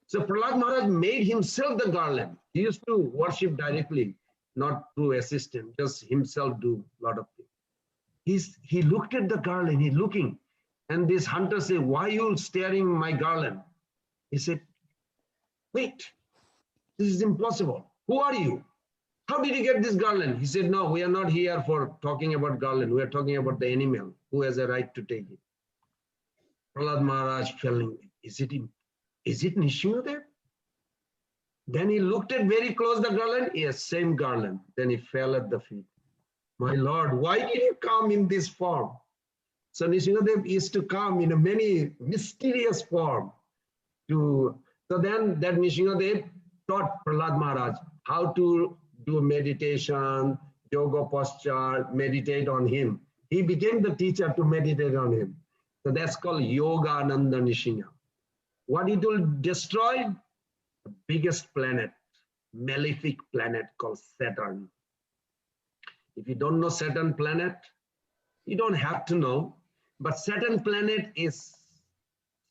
So Prahlad Maharaj made himself the garland. He used to worship directly, not through assistant, just himself do a lot of things. He looked at the garland, he's looking, and this hunter said, why are you staring my garland? He said, wait, this is impossible. Who are you? How did you get this garland? He said, no, we are not here for talking about garland. We are talking about the animal who has a right to take it. Prahlad Maharaj felt, is it Nishingadev? Then he looked at very close the garland. Yes, same garland. Then he fell at the feet. My Lord, why did you come in this form? So Nishingadev used to come in a many mysterious form. So then that Nishingadev taught Prahlad Maharaj how to do meditation, yoga posture, meditate on him. He became the teacher to meditate on him. So that's called Yoga Ananda Nishinga. What it will destroy? The biggest planet, malefic planet called Saturn. If you don't know Saturn planet, you don't have to know, but Saturn planet is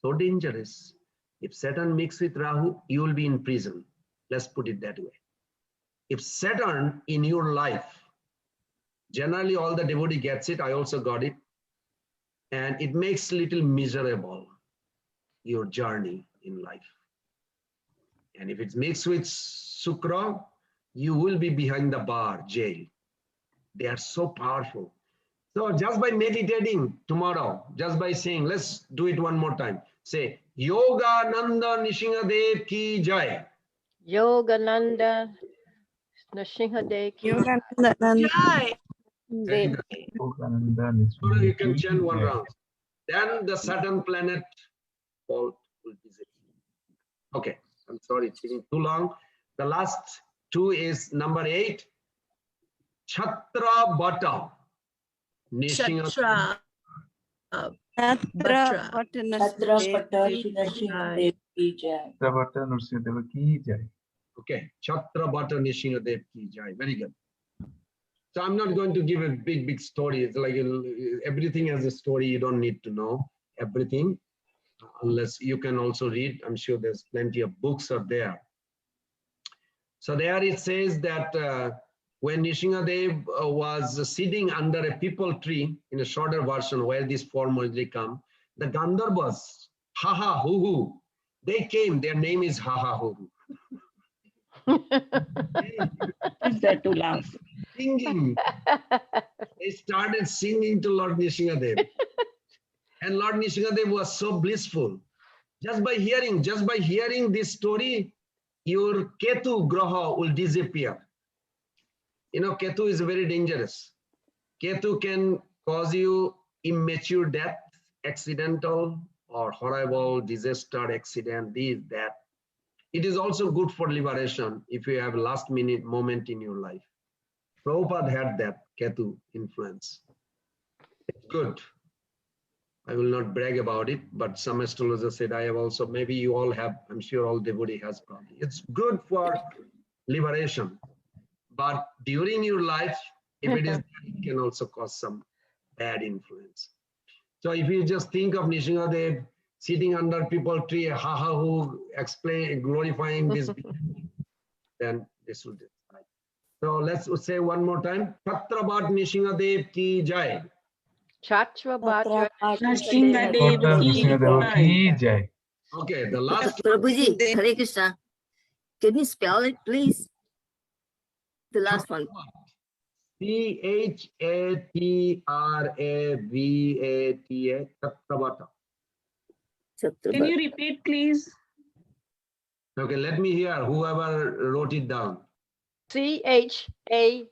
so dangerous. If Saturn mixes with Rahu, you will be in prison. Let's put it that way. If Saturn in your life, generally all the devotee gets it, I also got it, and it makes little miserable your journey in life. And if it's mixed with Shukra, you will be behind the bar, jail. They are so powerful. So just by meditating tomorrow, just by saying, let's do it one more time. Say, Yogananda Nishingadev ki jai. Yogananda Nishingadev ki Jai. jai. So you can chant one round. Then the Saturn planet will visit. Okay, I'm sorry, it's taking too long. The last two is number 8. Chhatra Bata. Chhatra. Okay, Chhatra Bata Nishingadev ki jai. Very good. So I'm not going to give a big story. It's like everything has a story. You don't need to know everything unless you can also read. I'm sure there's plenty of books are there. So there it says that when Nishingadev was sitting under a peepal tree, in a shorter version where this form usually come, the Gandharvas, ha hu hu, they came. Their name is ha hu hu. Is that to laugh? Singing. They started singing to Lord Nishingadev. And Lord Nishingadev was so blissful. Just by hearing this story, your Ketu Graha will disappear. You know, Ketu is very dangerous. Ketu can cause you immature death, accidental or horrible disaster, accident, this, that. It is also good for liberation if you have last minute moment in your life. Prabhupada had that Ketu influence. It's good. I will not brag about it, but some astrologers said I have also, maybe you all have, I'm sure all devotee has probably. It's good for liberation. But during your life, if it is, it can also cause some bad influence. So if you just think of Nishingadev sitting under peepal tree, who explain, glorifying this, then this will decide. So let's say one more time. Chhatrabat Nishingadev ki jai. Chhatrabat Nishingadev ki jai. Okay, the last. Prabhuji, Hare Krishna. Can you spell it, please? The last one. Chatravata. Chattravata. Can you repeat, please? Okay, let me hear whoever wrote it down. Chatra.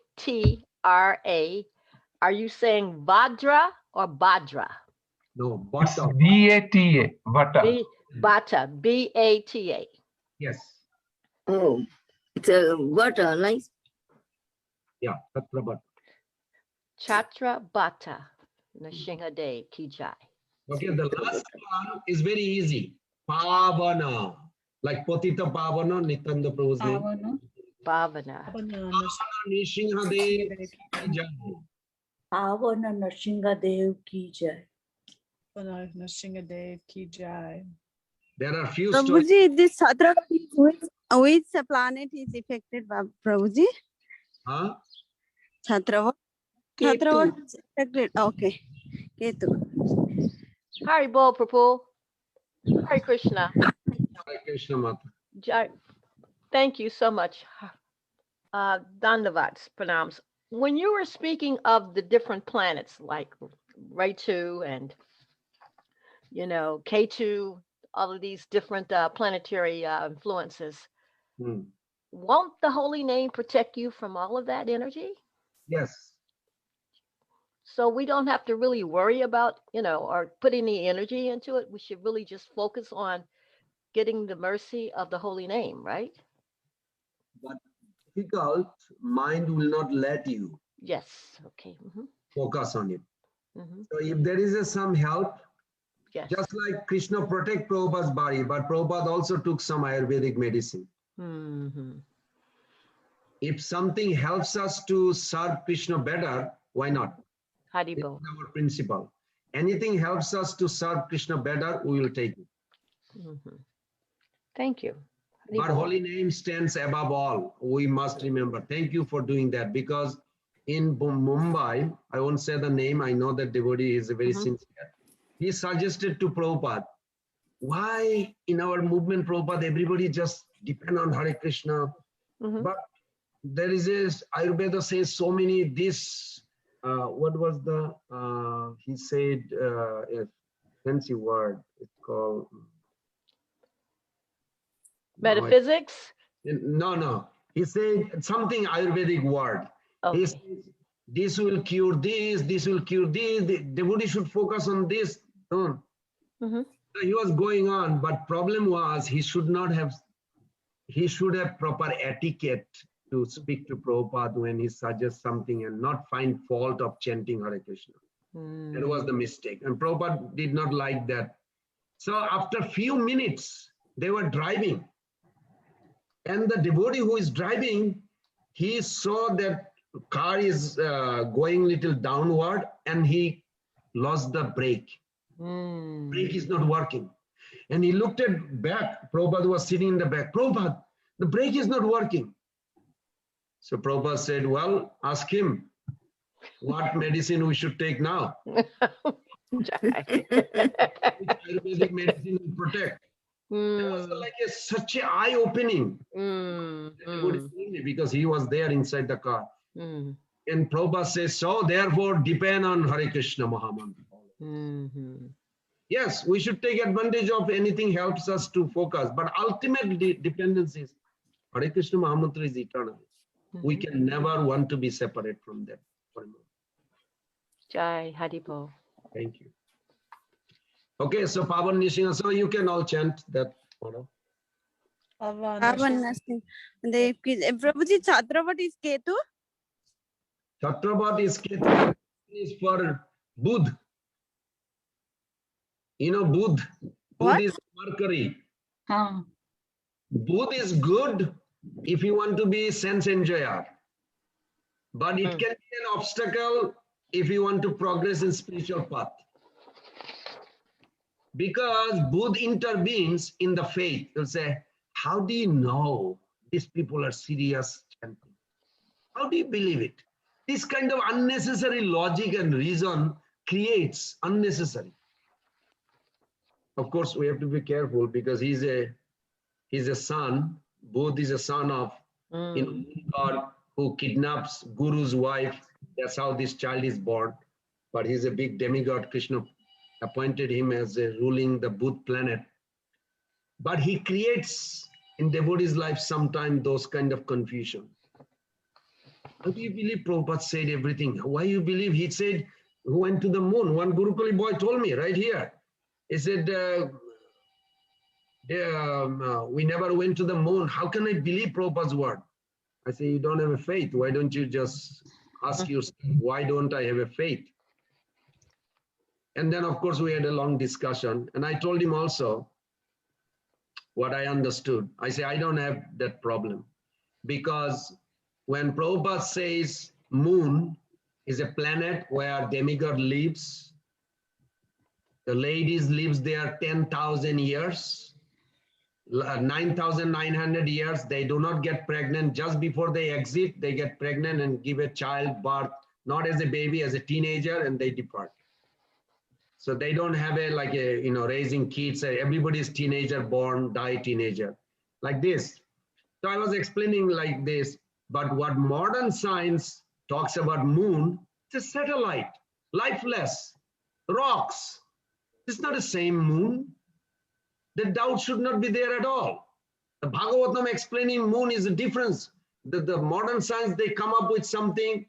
Are you saying Vadra or Badra? No, It's Bata. VATA, Vata. Bata, B-A-T-A. Yes. Oh, it's a water, nice. Yeah, Chatravata. Chatra Bata Nrsimhadev Ki Jai. Okay, the last one is very easy. Pavana. Like Patita Pavana, Nityananda Prabhu's name. Pavana. Pavana Nrsimhadev Ki Jai. Pavana Nrsimhadev Ki Jai. Nrsimhadev Ki Jai. There are few stories. Prabhuji, this Chhatravati, which planet is affected by Prabhuji? Huh? Chhatravati. Chhatravati is affected. Okay. Ketu. Hari Bol Prabhu. Hari Krishna. Hare Krishna Mata. Jai. Thank you so much. Dandavats, pranams. When you were speaking of the different planets like Ray2 and, K2, all of these different planetary influences, won't the holy name protect you from all of that energy? Yes. So we don't have to really worry about, or put any energy into it. We should really just focus on getting the mercy of the holy name, right? But difficult, mind will not let you. Yes. Okay. Focus on it. So if there is some help, yes. Just like Krishna protect Prabhupada's body, but Prabhupada also took some Ayurvedic medicine. If something helps us to serve Krishna better, why not? This is our principle. Anything helps us to serve Krishna better, we will take it. Thank you. But holy name stands above all. We must remember. Thank you for doing that, because in Mumbai, I won't say the name, I know that devotee is very sincere. He suggested to Prabhupada, why in our movement, Prabhupada, everybody just depend on Hare Krishna. But there is Ayurveda says so many this, what was the, he said, a fancy word, it's called. Metaphysics? No. He said something Ayurvedic word. Okay. He said, this will cure this will cure this, the devotee should focus on this. So he was going on, but problem was he should have proper etiquette to speak to Prabhupada when he suggests something and not find fault of chanting Hare Krishna. That was the mistake. And Prabhupada did not like that. So after few minutes, they were driving. And the devotee who is driving, he saw that car is going little downward and he lost the brake. Brake is not working. And he looked at back. Prabhupada was sitting in the back. Prabhupada, the brake is not working. So Prabhupada said, well, ask him what medicine we should take now. Which Ayurvedic medicine will protect. It was like such an eye-opening. Because he was there inside the car. And Prabhupada says, so therefore depend on Hare Krishna Mahamantra. Yes, we should take advantage of anything helps us to focus, but ultimately dependence is Hare Krishna Mahamantra is eternal. We can never want to be separate from that for a moment. Jai Haribo. Thank you. Okay, so Pavan Nishina, so you can all chant that. Prabhuji, Chhatravati is Ketu? Chhatravati is Ketu is for Budh. You know Budh. Budh is Mercury. Budh is good if you want to be sense enjoyer. But it can be an obstacle if you want to progress in spiritual path. Because Budh intervenes in the faith. He'll say, how do you know these people are serious chanting? How do you believe it? This kind of unnecessary logic and reason creates unnecessary. Of course, we have to be careful because he's a son. Budh is a son of God who kidnaps Guru's wife. That's how this child is born. But he's a big demigod. Krishna appointed him as ruling the Bhuta planet. But he creates in devotee's life sometimes those kind of confusion. How do you believe Prabhupada said everything? Why you believe he said who went to the moon? One Gurukuli boy told me right here. He said, we never went to the moon. How can I believe Prabhupada's word? I say, you don't have a faith. Why don't you just ask yourself, why don't I have a faith? And then, of course, we had a long discussion. And I told him also what I understood. I say, I don't have that problem. Because when Prabhupada says moon is a planet where demigod lives, the ladies lives there 10,000 years, 9,900 years, they do not get pregnant. Just before they exit, they get pregnant and give a child birth, not as a baby, as a teenager, and they depart. So they don't have raising kids. Everybody's teenager born, die teenager, like this. So I was explaining like this, but what modern science talks about moon, it's a satellite, lifeless, rocks. It's not the same moon. The doubt should not be there at all. The Bhagavatam explaining moon is a difference. The modern science, they come up with something.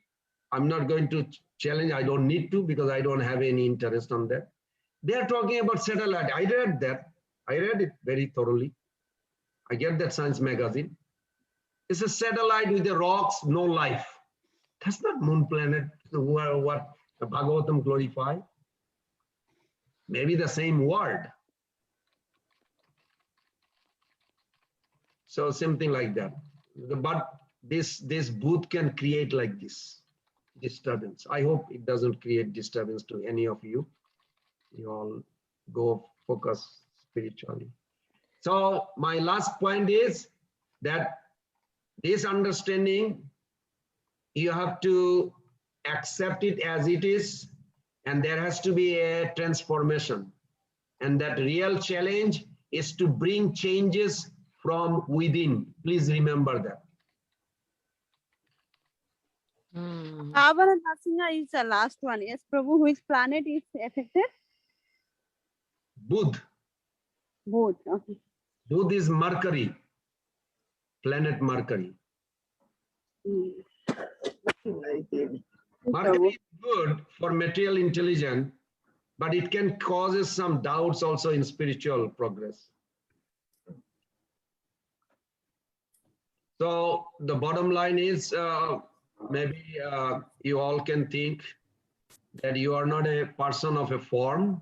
I'm not going to challenge. I don't need to because I don't have any interest on that. They're talking about satellite. I read that. I read it very thoroughly. I get that science magazine. It's a satellite with the rocks, no life. That's not moon planet, what the Bhagavatam glorify. Maybe the same word. So something like that. But this booth can create like this disturbance. I hope it doesn't create disturbance to any of you. You all go focus spiritually. So my last point is that this understanding, you have to accept it as it is, and there has to be a transformation. And that real challenge is to bring changes from within. Please remember that. Pavana Narasimha is the last one. Yes, Prabhu, which planet is affected? Bud. Both. Okay. Bud is Mercury, planet Mercury. Mercury is good for material intelligence, but it can cause some doubts also in spiritual progress. So the bottom line is, maybe you all can think that you are not a person of a form,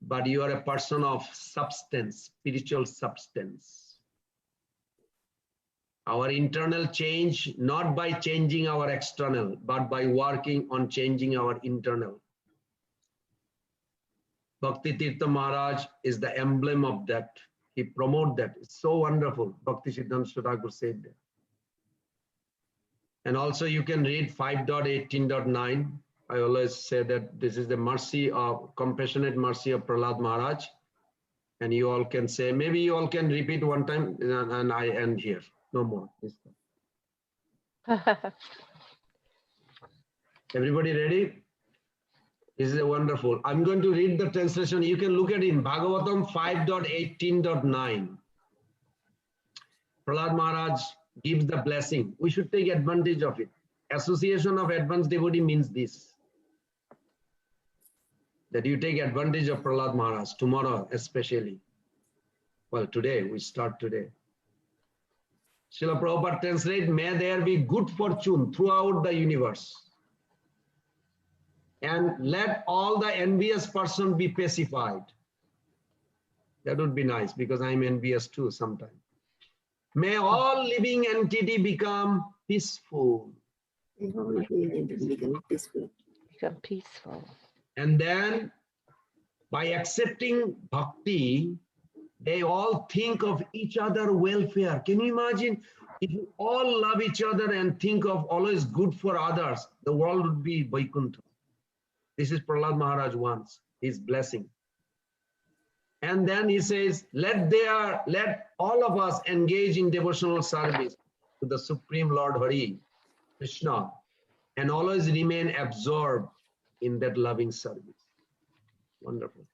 but you are a person of substance, spiritual substance. Our internal change, not by changing our external, but by working on changing our internal. Bhakti Tirtha Maharaj is the emblem of that. He promoted that. It's so wonderful. Bhakti Siddhanta Thakur said that. And also you can read 5.18.9. I always say that this is the mercy of, compassionate mercy of Prahlad Maharaj. And you all can say, maybe you all can repeat one time and I end here. No more. Everybody ready? This is wonderful. I'm going to read the translation. You can look at it in Bhagavatam 5.18.9. Prahlad Maharaj gives the blessing. We should take advantage of it. Association of Advanced Devotee means this. That you take advantage of Prahlad Maharaj tomorrow especially. Well, today, we start today. Srila Prabhupada translate, may there be good fortune throughout the universe. And let all the envious person be pacified. That would be nice because I'm envious too sometimes. May all living entity become peaceful. Become peaceful. Become peaceful. And then by accepting bhakti, they all think of each other welfare. Can you imagine if you all love each other and think of always good for others, the world would be Vaikuntha. This is Prahlad Maharaj wants, his blessing. And then he says, let all of us engage in devotional service to the Supreme Lord Hari. Krishna and always remain absorbed in that loving service. Wonderful.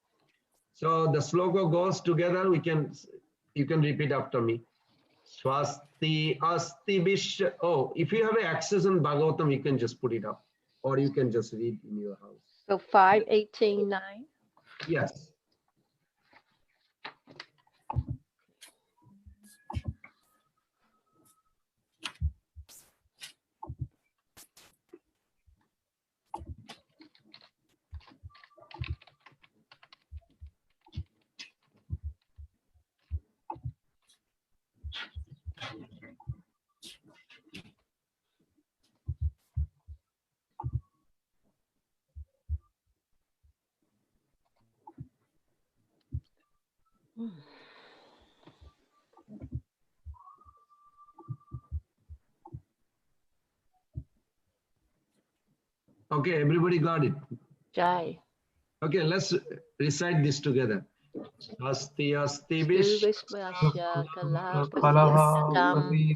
So the sloka goes together. You can repeat after me. Swasti asti vish. Oh, if you have access on Bhagavatam, you can just put it up, or you can just read in your house. So 5:18:9. Yes. Okay, everybody got it. Jai. Okay, let's recite this together. Asti asti vish. Vishwasya kala Kalaha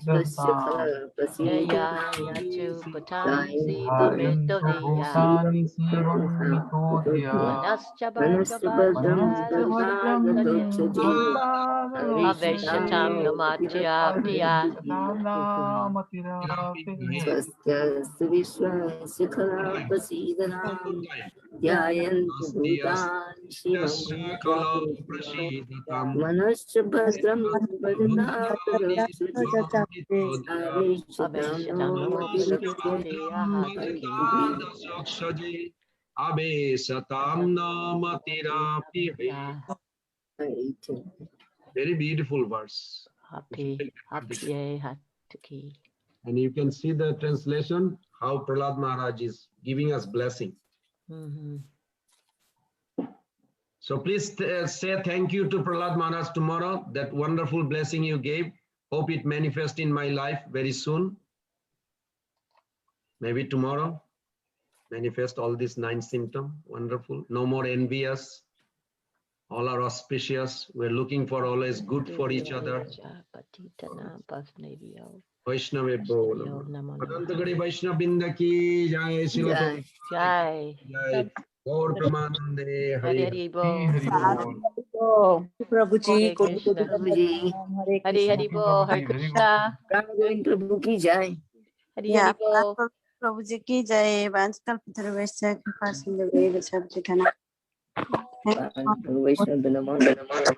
prasiddhantam Prasiddhantam yaya yatu patansi Dhayantu bhamitodiya Bhutani Sivam Mitodhya manascha Manasya Bhadram bhajam aveshatam Bhadraveshatam namatya Swasthya Vishwasya Prasidanam Dhyayantu Bhutani Shivam Manasya Bhadram aveshatam namatirapi Very beautiful verse. happy hataki. And you can see the translation, how Prahlad Maharaj is giving us blessing. So please say thank you to Prahlad Maharaj tomorrow. That wonderful blessing you gave. Hope it manifests in my life very soon. Maybe tomorrow. Manifest all these 9 symptoms. Wonderful. No more envious. All are auspicious. We're looking for always good for each other. Vaishnava Bol. Anantagadi Vaishnava Binda ki jai. Shilata. Jai. Jai. Gaur Pramanande. Hari Hari Bol. Prabhuji, Hare Krishna. Hare Hari Bol. Hare Krishna. Govind Prabhu ki jai. Hari Bol. Prabhuji ki jai. Vanskal Pitharvesha Kripa Sindhu Veda Sabjitana. Vaishnava Binamana.